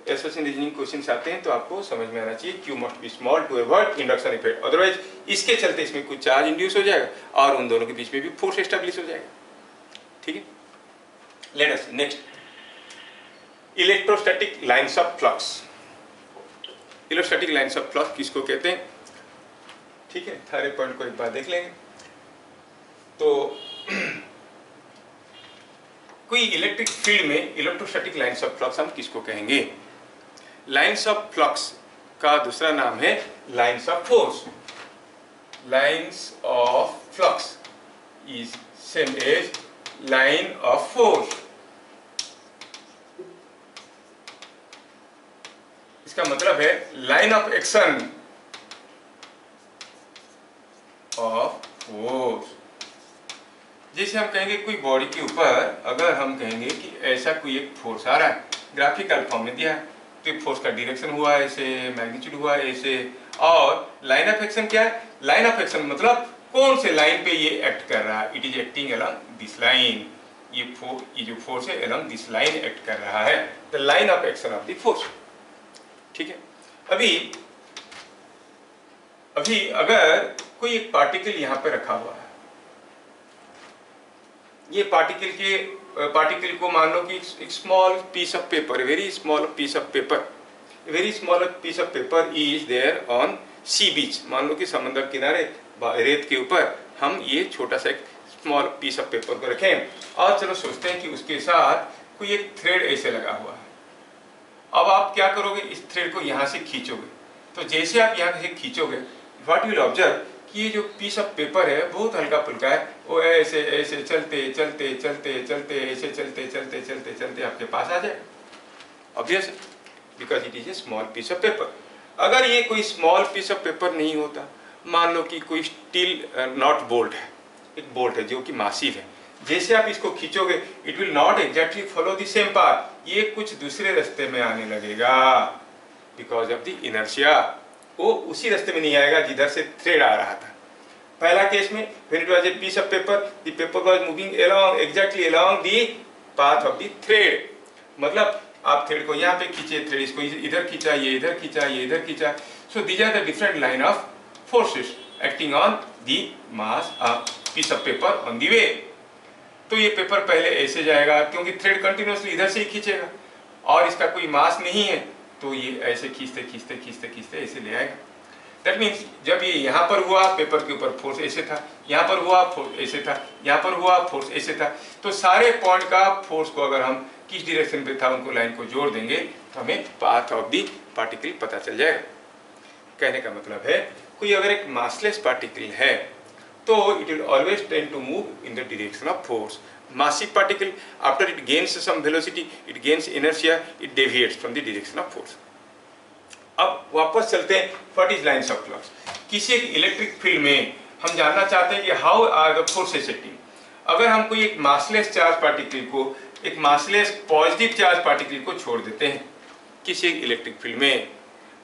S1: ऐसे रीजनिंग क्वेश्चंस आते हैं तो आपको समझ में आना चाहिए Q must be small to avoid induction effect, otherwise इसके चलते इसमें कुछ चार्ज इंड्यूस हो जाएगा और उन दोनों के बीच में भी फोर्स एस्टैब्लिश हो जाएगा। ठीक है, let us next electrostatic lines of flux. Electrostatic lines of flux किसको कहते हैं, ठीक है, सारे पॉइंट को एक बार देख लेंगे। तो कोई इलेक्ट्रिक फील्ड में इलेक्ट्रोस्टैटिक लाइंस ऑफ फ्लक्स हम किसको कहेंगे, लाइंस ऑफ फ्लक्स का दूसरा नाम है lines of force. Lines of flux is same as line of force. इसका मतलब है line of action of force. जैसे हम कहेंगे कोई बॉडी के ऊपर अगर हम कहेंगे कि ऐसा कोई एक फोर्स आ रहा है, ग्राफिकल फॉर्म में दिया है, तो फोर्स का डायरेक्शन हुआ ऐसे, मैग्नीट्यूड हुआ ऐसे, और लाइन ऑफ एक्शन क्या है, लाइन ऑफ एक्शन मतलब कौन से लाइन पे ये एक्ट कर रहा है, it is acting along this line. ये जो फोर्स है अलोंग दिस लाइन एक्ट कर रहा है, the line of action of the force. ठीक है, अभी अगर कोई एक पार्टिकल यहाँ पे रखा हुआ है, ये पार्टिकल को मान लो कि एक small piece of paper, very small piece of paper, very small piece of paper is there on sea beach. मान लो कि समंदर किनारे रेत के ऊपर हम ये छोटा सा एक स्मॉल पीस ऑफ पेपर को रखें और चलो सोचते हैं कि उसके साथ कोई एक थ्रेड ऐसे लगा हुआ है। अब आप क्या करोगे, इस थ्रेड को यहाँ से खींचोगे, तो जैसे आप यहाँ से खींचोगे व्हाट विल ऑब्जर्व कि ये जो पीस ऑफ पेपर है बहुत हल्का फुल्का है, वो ऐसे ऐसे चलते चलते चलते चलते ऐसे चलते चलते चलते चलते आपके पास आ जाए। Obvious, because it is a small piece of paper. अगर ये कोई स्मॉल पीस ऑफ पेपर नहीं होता, मान लो कि कोई स्टील नॉट बोल्ट है, एक बोल्ट है जो कि मासिव है, जैसे आप इसको खींचोगे it will not exactly follow the same path, ये कुछ दूसरे रास्ते में आने लगेगा बिकॉज ऑफ द इनर्शिया। वो उसी रास्ते में नहीं आएगा जिधर से थ्रेड आ रहा था। पहला केस में when it was a piece of paper, the paper was moving along exactly along the path of the thread। मतलब आप थ्रेड को यहाँ पे खींचे, थ्रेड इसको इधर खींचा, ये इधर खींचा, ये इधर खींचा। So these are the different line of forces acting on the mass of piece of paper on the way। तो ये पेपर पहले ऐसे जाएगा क्योंकि थ्रेड कंटिन्यूसली इधर से ही खींचेगा और इसका कोई मास नहीं है, तो ये ऐसे खींचते खींचते खींचते खींचते ऐसे ले आएगा। दैट मीन्स जब ये यहाँ पर हुआ पेपर के ऊपर फोर्स ऐसे था, यहाँ पर हुआ फोर्स ऐसे था, यहाँ पर हुआ फोर्स ऐसे था, तो सारे पॉइंट का फोर्स को अगर हम किस डायरेक्शन पे था उनको लाइन को जोड़ देंगे तो हमें पाथ ऑफ दी पार्टिकल पता चल जाएगा। कहने का मतलब है कोई अगर एक मासलेस पार्टिकल है तो it will always tend to move in the direction of force. Massive particle, after it gains some velocity, it gains inertia, it deviates from the direction of force। अब वापस चलते हैं, what is lines of flux। किसी एक इलेक्ट्रिक फील्ड में हम जानना चाहते हैं कि how are the forces acting. अगर हम कोई एक मासलेस चार्ज पार्टिकल को, एक मासलेस पॉजिटिव चार्ज पार्टिकल को छोड़ देते हैं किसी इलेक्ट्रिक फील्ड में,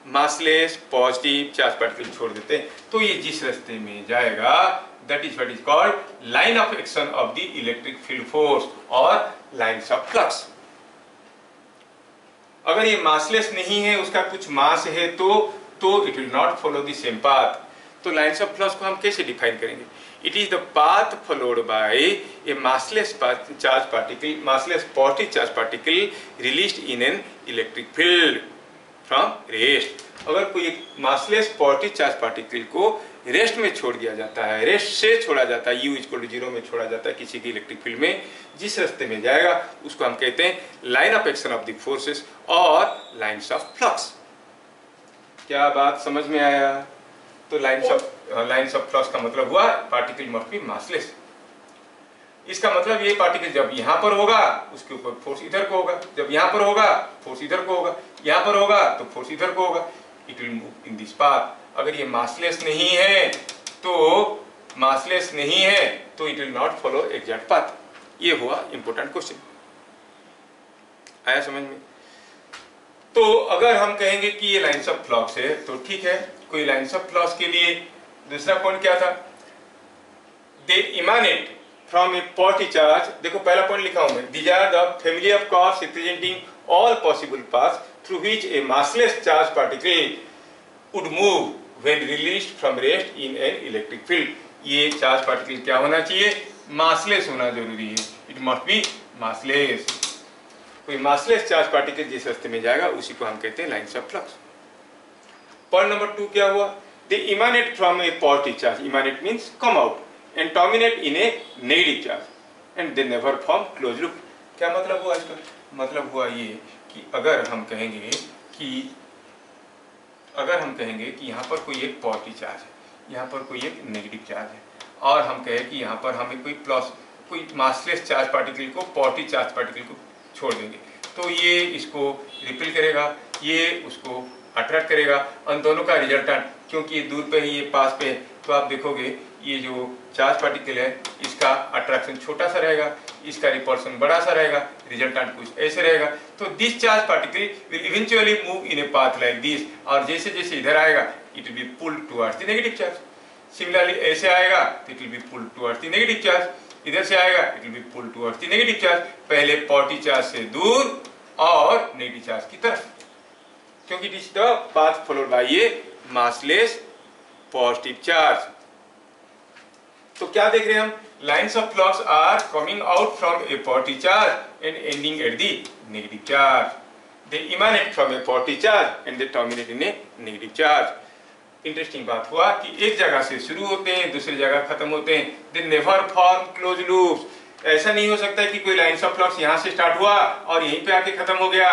S1: मासलेस पॉजिटिव चार्ज पार्टिकल छोड़ देते हैं, तो ये जिस रास्ते में जाएगा that is what is called line of action of the electric field force और लाइन्स ऑफ फ्लक्स। अगर ये मासलेस नहीं है, उसका कुछ मास है, तो it will not follow the same path. तो लाइन्स ऑफ फ्लक्स को हम कैसे डिफाइन करेंगे? It is the path followed by A massless charge particle, massless positive charge particle released in an electric field from rest. अगर कोई एक मासलेस पॉजिटिव चार्ज पार्टिकल को रेस्ट में छोड़ दिया जाता है, रेस्ट से छोड़ा जाता है, U=0 में छोड़ा जाता है किसी की इलेक्ट्रिक फील्ड में, जिस रास्ते में जाएगा उसको हम कहते हैं line of action of the forces और लाइन्स ऑफ फ्लक्स। क्या बात समझ में आया? तो लाइन्स ऑफ फ्लक्स का मतलब हुआ पार्टिकल मस्ट बी मासलेस। इसका मतलब ये पार्टिकल जब यहाँ पर होगा उसके ऊपर फोर्स इधर को होगा, जब यहाँ पर होगा फोर्स इधर को होगा, यहाँ पर होगा तो फोर्स इधर को होगा। It will move in this path. अगर ये मासलेस नहीं है तो it will not follow exact path. ये हुआ इंपॉर्टेंट क्वेश्चन। आया समझ में? तो अगर हम कहेंगे कि ये लाइन्स ऑफ फ्लक्स है तो ठीक है, कोई लाइन्स ऑफ फ्लक्स के लिए दूसरा पॉइंट क्या था? They emanate from a positive charge. देखो पहला पॉइंट लिखा हूं मैं, these are the family of curves representing all possible paths through which a massless charge particle would move when released from rest in an electric field. ये चार्ज पार्टिकल क्या होना चाहिए? मासलेस होना जरूरी है। It must be massless. कोई मासलेस चार्ज पार्टिकल जिस रास्ते में जाएगा उसी को हम कहते हैं lines of flux. Point number 2 क्या हुआ? They emanate from a positive charge. Emanate means come out and terminate in a negative charge and they never form closed loop। क्या मतलब हुआ इसका? मतलब हुआ ये कि अगर हम कहेंगे कि यहाँ पर कोई एक पॉजिटिव चार्ज है, यहाँ पर कोई एक नेगेटिव चार्ज है, और हम कहें कि यहाँ पर हमें कोई मासलेस चार्ज पार्टिकल को, पॉजिटिव चार्ज पार्टिकल को छोड़ देंगे, तो ये इसको रिपेल करेगा, ये उसको अट्रैक्ट करेगा, उन दोनों का रिजल्टेंट, क्योंकि ये दूर पे है ये पास पे, तो आप देखोगे ये जो चार्ज पार्टिकल है इसका अट्रैक्शन छोटा सा रहेगा, इसका रिपल्शन बड़ा सा रहेगा, रिजल्टेंट कुछ ऐसे रहेगा। तो this charge particle will eventually move in a path like this, और जैसे जैसे इधर आएगा it will be pulled towards the negative charge. Similarly ऐसे आएगा तो it will be pulled towards the negative charge, इधर से आएगा it will be pulled towards the negative charge. पहले पॉजिटिव चार्ज से दूर और नेगेटिव चार्ज की तरफ, क्योंकि it is the path followed by A massless positive charge. तो क्या देख रहे हैं हम? Lines of flux are coming out from a positive charge and ending at the negative charge. They emanate from a positive charge and they terminate in a negative charge. Interesting बात हुआ कि एक जगह से शुरू होते हैं, दूसरी जगह खत्म होते हैं। They never form close loops. ऐसा नहीं हो सकता कि कोई लाइन्स ऑफ फ्लक्स यहाँ से स्टार्ट हुआ और यहीं पे आके खत्म हो गया।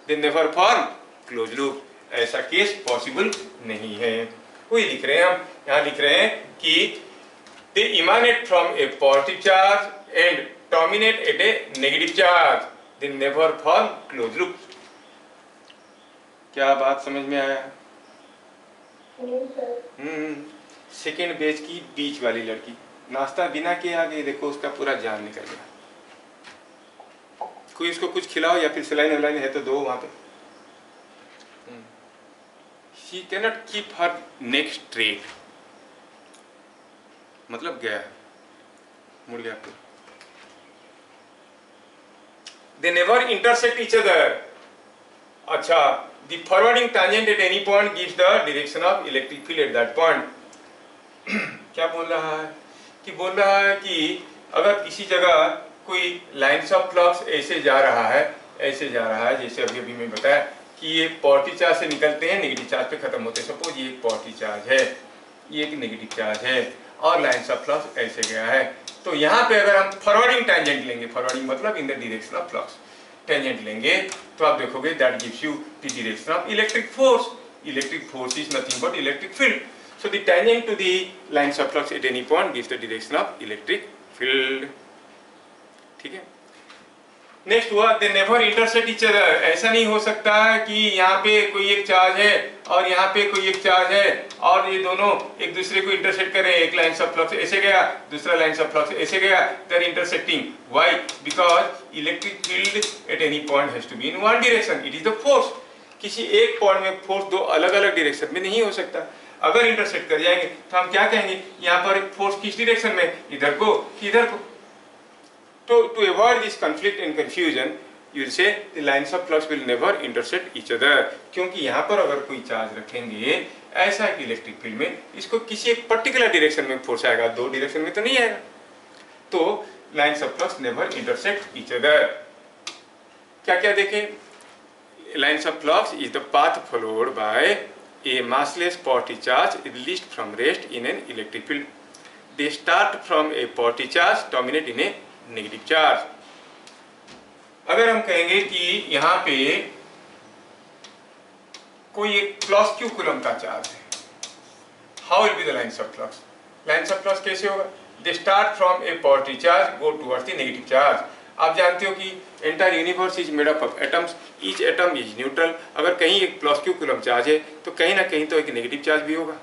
S1: They never form close loop. ऐसा केस पॉसिबल नहीं है। वही लिख रहे हैं हम, यहाँ लिख रहे हैं कि they emanate from a positive charge and terminate at a negative charge, they never form closed loop। क्या बात समझ में आया? सेकेंड बेच की बीच वाली लड़की नाश्ता बिना किए आ गई, देखो उसका पूरा जान निकल गया। कोई उसको कुछ खिलाओ या फिर सलाइन वलाइन है तो दो वहां पे। she cannot keep her neck straight, मतलब गया, मुड़ गया। They never intersect each other। अच्छा, the forwarding tangent at any point gives the direction of electric field at that point। क्या बोल रहा है? बोल रहा है कि अगर किसी जगह कोई लाइन्स ऑफ फ्लक्स ऐसे जा रहा है, जैसे अभी मैं बताया कि ये पॉजिटिव चार्ज से निकलते हैं, नेगेटिव चार्ज पे खत्म होते हैं। सपोज ये एक पॉजिटिव चार्ज है, ये एक नेगेटिव चार्ज है, और लाइन्स ऑफ फ्लक्स ऐसे गया है, तो यहाँ पे अगर हम फॉरवर्डिंग टेंजेंट लेंगे, फॉरवर्डिंग मतलब in the direction of flux, tangent लेंगे तो आप देखोगे that gives you the direction of electric force. Electric force is nothing but electric field. So the tangent to the lines of flux at any point gives the direction of electric field. ठीक है। नेक्स्ट हुआ they never intersect each other. ऐसा नहीं हो सकता कि यहाँ पे कोई एक चार्ज है और यहाँ पे कोई एक चार्ज है और ये दोनों एक दूसरे को इंटरसेक्ट कर रहे हैं, एक लाइन ऑफ फ्लक्स ऐसे गया, दूसरा लाइन ऑफ फ्लक्स ऐसे गया, they are intersecting. Why? Because electric field at any point has to be in one direction, it is the force. किसी एक पॉइंट में फोर्स दो अलग अलग डायरेक्शन में नहीं हो सकता। अगर इंटरसेक्ट कर जाएंगे तो हम क्या कहेंगे, यहाँ पर फोर्स किस डायरेक्शन में, इधर को कि इधर को। तो to avoid this conflict and confusion you will say the lines of flux will never intersect each other, क्योंकि यहाँ पर अगर कोई चार्ज रखेंगे ऐसा है कि इलेक्ट्रिक फील्ड में इसको किसी एक पर्टिकुलर डायरेक्शन में फोर्स आएगा, दो डायरेक्शन में तो नहीं आएगा। तो lines of flux never intersect each other. क्या क्या देखें, lines of flux is the path followed by A massless positive charge released from rest in an electric field. They start from a positive charge, terminate in a negative charge. अगर हम कहेंगे कि यहाँ पे कोई एक प्लस क्यू कूलम का चार्ज है, how will be the lines of flux? Lines of flux कैसे होगा? They start from a positive charge go towards the negative charge. आप जानते हो कि entire universe is made up of atoms, each atom is neutral. अगर कहीं एक प्लस क्यू कूलम चार्ज है तो कहीं ना कहीं तो एक नेगेटिव चार्ज भी होगा,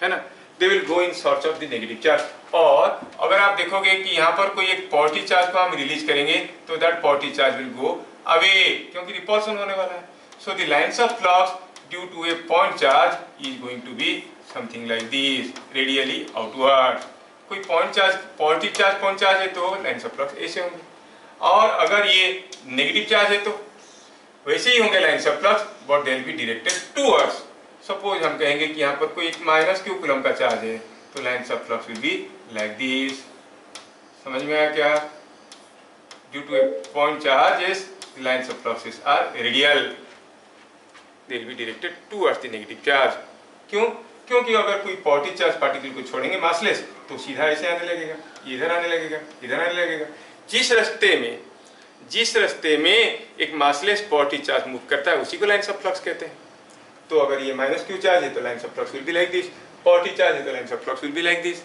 S1: है ना। They will go in search of the negative charge. और अगर आप देखोगे कि यहाँ पर कोई एक पॉजिटिव चार्ज को हम रिलीज करेंगे तो that positive charge will go away, क्योंकि रिपल्सन होने वाला है। So the lines of flux due to a point charge is going to be something like this, radially outward. कोई point charge, positive charge point charge है तो लाइन्स ऑफ फ्लक्स ऐसे होंगे, और अगर ये नेगेटिव चार्ज है तो वैसे ही होंगे lines of flux, but they will be directed towards. Suppose हम कहेंगे कि यहाँ पर कोई एक माइनस क्यू कूलम का चार्ज है तो lines of flux will be like this. समझ में आया क्या? Due to a point charges the lines of flux are radial, they will be directed towards the negative charge. क्यों? क्योंकि अगर कोई पॉजिटिव चार्ज पार्टिकल को छोड़ेंगे मासलेस तो सीधा ऐसे आने लगेगा, इधर आने लगेगा, इधर आने लगेगा। जिस रास्ते में एक मासलेस पॉजिटिव चार्ज मूव करता है उसी को लाइन्स ऑफ फ्लक्स कहते हैं। तो अगर ये माइनस क्यू चार्ज है तो lines of flux will be like this, positive charge है तो lines of flux will be like this.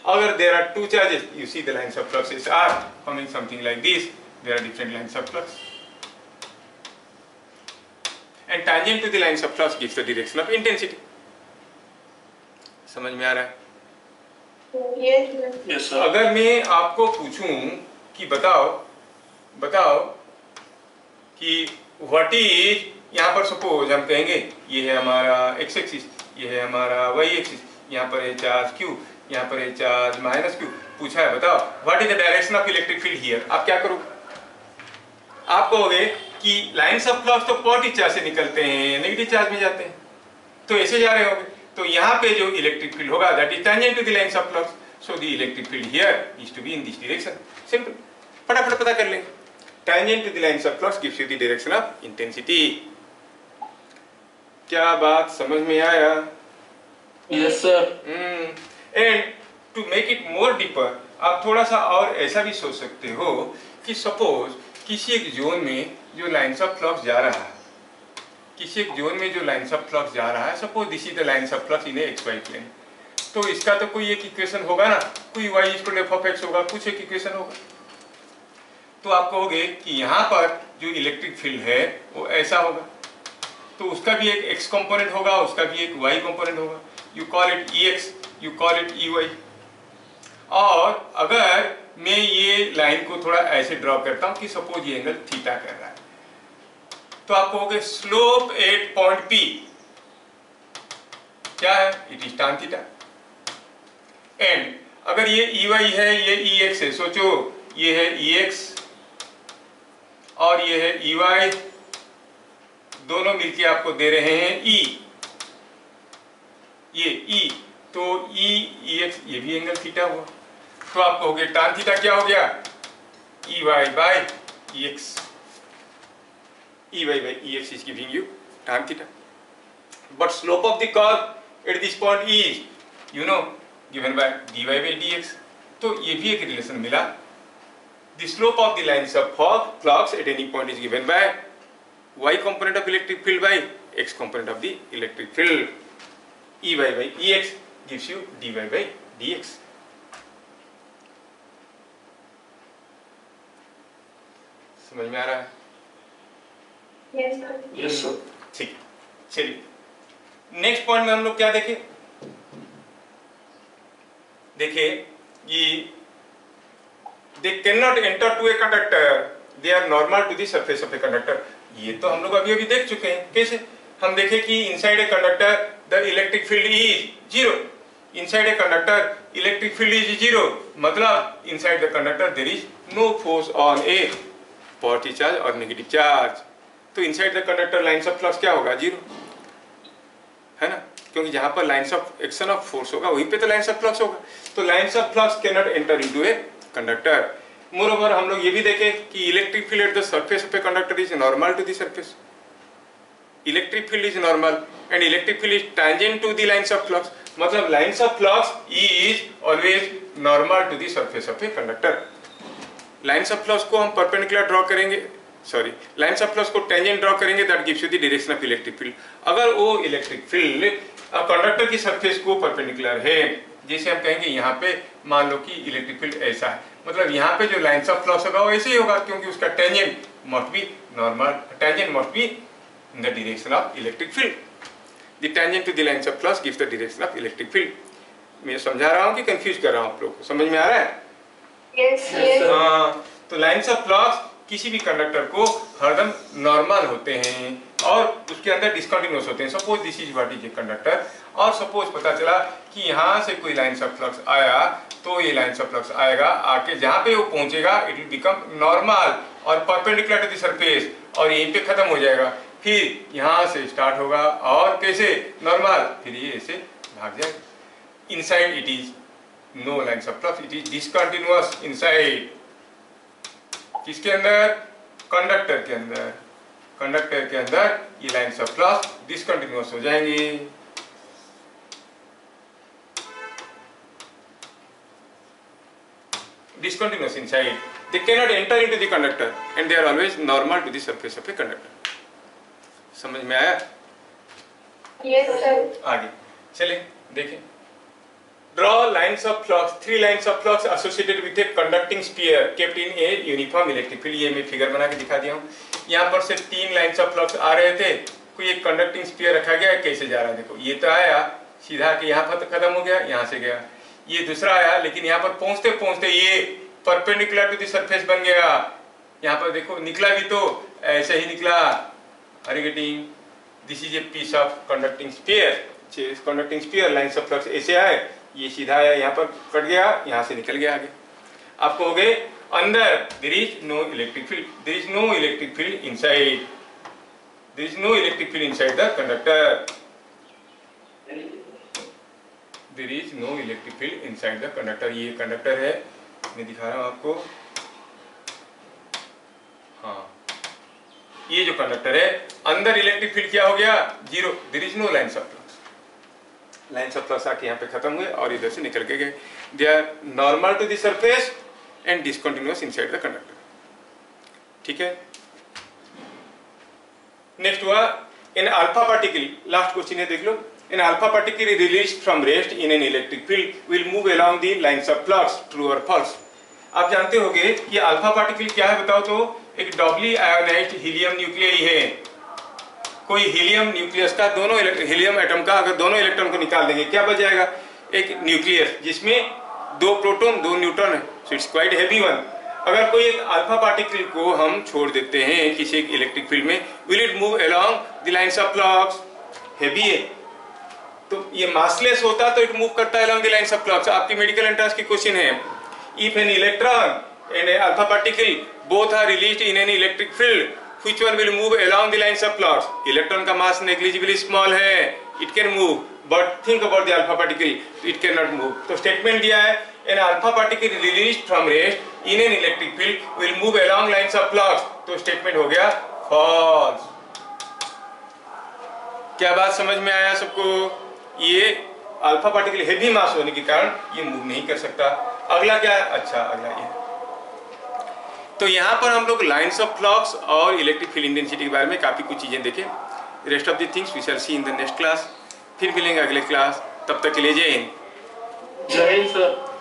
S1: अगर there are two charges you see the lines of flux are coming something like this, there are different lines of flux and tangent to the lines of flux gives the direction of intensity. समझ में आ रहा है?
S2: Yes, sir.
S1: अगर मैं आपको पूछूं कि बताओ कि व्हाट इज, यहाँ पर सपोज हम कहेंगे ये है हमारा एक्स एक्सिस, ये है हमारा वाई एक्सिस, यहाँ पर है चार्ज क्यू, यहाँ पर है चार्ज माइनस क्यू। पूछा है बताओ what is the direction of electric field here. आप क्या करोगे? आप कहोगे कि लाइन्स ऑफ फ्लक्स तो पॉजिटिव चार्ज से निकलते हैं, नेगेटिव चार्ज में जाते हैं, तो ऐसे जा रहे होंगे। तो यहाँ पे जो इलेक्ट्रिक फील्ड होगा that is tangent to the lines of flux, so the electric field here is to be in this direction. Simple, फटाफट पता कर लेंगे। Tangent to the lines of flux gives you the direction of intensity. क्या बात समझ में आया?
S2: Yes, sir.
S1: And to make it more deeper आप थोड़ा सा और ऐसा भी सोच सकते हो कि सपोज किसी एक जोन में जो लाइन्स ऑफ फ्लक्स जा रहा है, किसी एक जोन में जो लाइन्स ऑफ फ्लक्स जा रहा है, suppose this is the lines of flux in a x y plane, तो इसका तो कोई एक इक्वेशन होगा ना, कोई y equal F of x होगा, कुछ एक इक्वेशन होगा। तो आप कहोगे कि यहाँ पर जो इलेक्ट्रिक फील्ड है वो ऐसा होगा, तो उसका भी एक x कंपोनेंट होगा, उसका भी एक y कंपोनेंट होगा। You call it Ex, you call it Ey। और अगर मैं ये लाइन को थोड़ा ऐसे ड्रॉ करता हूँ कि सपोज ये एंगल थीटा कर रहा है, तो आप कहोगे स्लोप एट पॉइंट P क्या है? It is tan theta. And अगर ये Ey है, ये Ex है, सोचो ये है Ex और ये है Ey, दोनों मिलके आपको दे रहे हैं E, ये E, तो Ex ये भी एंगल थीटा हुआ। तो आप कहोगे tan थीटा क्या हो गया? Ey by Ex, Ey by Ex is giving you tan theta. But slope of the curve at this point is, you know, given by dy by dx. तो ये भी एक रिलेशन मिला। The slope of the lines of flux at any point is given by y component of electric field by x component of the electric field. Ey by Ex gives you dy by dx. समझ में आ रहा है?
S3: Yes, sir.
S2: Yes, sir.
S1: ठीक, चलिए नेक्स्ट पॉइंट में हम लोग क्या देखें, देखिए ये they can not enter to a conductor, they are normal to the surface of a conductor. ये तो हम लोग अभी अभी देख चुके हैं। कैसे? हम देखें कि inside a conductor the electric field is zero, inside a conductor electric field is zero, मतलब inside the conductor there is no force on a positive charge और नेगेटिव चार्ज। तो inside the conductor lines of flux क्या होगा? जीरो, है ना, क्योंकि जहां पर lines of action of force होगा वहीं पे तो लाइंस ऑफ फ्लक्स होगा। तो lines of flux can not enter into A conductor. Moreover हम लोग ये भी देखें कि electric field at the surface of a conductor is normal to the surface, electric field is normal and electric field is tangent to the lines of flux, मतलब lines of flux is always normal to the surface of a conductor. Lines of flux को हम परपेंडिकुलर ड्रॉ करेंगे, सॉरी लाइंस ऑफ फ्लक्स को टेंजेंट ड्रॉ करेंगे, that gives you the direction of electric field. अगर वो इलेक्ट्रिक फील्ड कंडक्टर की सरफेस को परपेंडिकुलर है, जैसे हम कहेंगे यहाँ पे मान लो कि इलेक्ट्रिक फील्ड ऐसा है, मतलब यहाँ पे जो लाइंस ऑफ फ्लक्स होगा वो ऐसे ही होगा, क्योंकि उसका tangent must be normal, tangent must be in the direction of electric field. The tangent to the lines of flux gives the direction of electric field. मैं समझा रहा हूँ कि कंफ्यूज कर रहा हूँ आप लोग को? समझ में आ रहा है?
S3: Yes, yes.
S1: हाँ, तो लाइंस ऑफ फ्लक्स किसी भी कंडक्टर को हरदम नॉर्मल होते हैं और उसके अंदर डिसकंटिन्यूअस होते हैं। Suppose this is what is a conductor, और सपोज पता चला कि यहाँ से कोई लाइंस ऑफ फ्लक्स आया, तो ये लाइंस ऑफ फ्लक्स आएगा, आके जहाँ पे वो पहुंचेगा इट विल बिकम नॉर्मल और परपेंडिकुलर टू द सरफेस, और यहीं पे खत्म हो जाएगा। फिर यहाँ से स्टार्ट होगा और कैसे नॉर्मल, फिर ये ऐसे भाग जाएगा। Inside it is no lines of flux, it is discontinuous inside. किसके अंदर? कंडक्टर के अंदर। कंडक्टर के अंदर ये लाइंस ऑफ फ्लक्स डिसकंटिन्यूअस हो जाएंगे। Discontinuous inside, they cannot enter into the conductor and they are always normal to the surface of a conductor. समझ में आया?
S3: Yes, sir.
S1: आगे चले देखें। Draw lines of flux, 3 lines of flux associated with a conducting sphere kept in a uniform electric field। ये मैं फिगर बना के दिखा दिया हूँ। यहाँ पर से 3 लाइन्स ऑफ फ्लक्स आ रहे थे, कोई एक कंडक्टिंग स्फीयर रखा गया, कैसे जा रहा है देखो, ये तो आया सीधा कि यहाँ पर खत्म हो गया, यहाँ से गया। ये दूसरा आया, लेकिन यहाँ पर पहुंचते पहुंचते ये परपेंडिकुलर टू द सरफेस बन गया। यहाँ पर देखो निकला भी तो ऐसे ही निकला। Are you getting? This is a piece of conducting sphere. Conducting sphere lines of flux ऐसे आए, ये सीधा आया, यहाँ पर कट गया, यहाँ से निकल गया आगे। आपको हो गए अंदर there is no electric field, there is no electric field inside, there is no electric field inside the conductor, there is no electric field inside the conductor. ये कंडक्टर है, मैं दिखा रहा हूं आपको। हाँ, ये जो कंडक्टर है अंदर इलेक्ट्रिक फील्ड क्या हो गया? Zero, there is no lines of flux. Lines of flux आके यहाँ पे खत्म हुए और इधर से निकल के गए। They are normal to the surface and discontinuous inside the conductor. ठीक है, नेक्स्ट हुआ in alpha particle. Last question है, देख लो। An alpha particle released from rest in an electric field will move along the lines of flux, true or false? आप जानते होंगे कि अल्फा पार्टिकल क्या है, बताओ तो? एक डबली आयोनाइज्ड हीलियम न्यूक्लियस है। कोई हीलियम न्यूक्लियस का दोनों हीलियम एटम का अगर दोनों इलेक्ट्रॉन को निकाल देंगे, क्या बच जाएगा? एक न्यूक्लियस जिसमें 2 प्रोटॉन 2 न्यूट्रॉन है। So it's quite heavy one. अगर कोई एक अल्फा पार्टिकल को हम छोड़ देते हैं किसी एक इलेक्ट्रिक फील्ड में, will it move along the lines of flux? Heavy है तो ये मासलेस होता तो इट मूव करता है along the lines of flux. आपकी मेडिकल एंट्रेंस की क्वेश्चन है, if an electron and alpha particle both are released in an electric field, which one will move along the lines of flux? Electron का मास नेग्लिजिबली स्मॉल है, it can move, but think about the alpha particle, it can not move. तो स्टेटमेंट दिया है, an alpha particle released from rest in an electric field will move along lines of flux. तो स्टेटमेंट हो गया फॉल्स। क्या बात समझ में आया सबको? ये अल्फा पार्टिकल हेवी मास होने के कारण ये मूव नहीं कर सकता। अगला क्या है? अच्छा, अगला ये। तो यहाँ पर हम लोग लाइंस ऑफ फ्लक्स और इलेक्ट्रिक फील्ड इंटेंसिटी के बारे में काफी कुछ चीजें देखें। Rest of the things we shall see in the next class. फिर मिलेंगे अगले क्लास, तब तक के लिए जय हिंद।
S2: जय हिंद सर।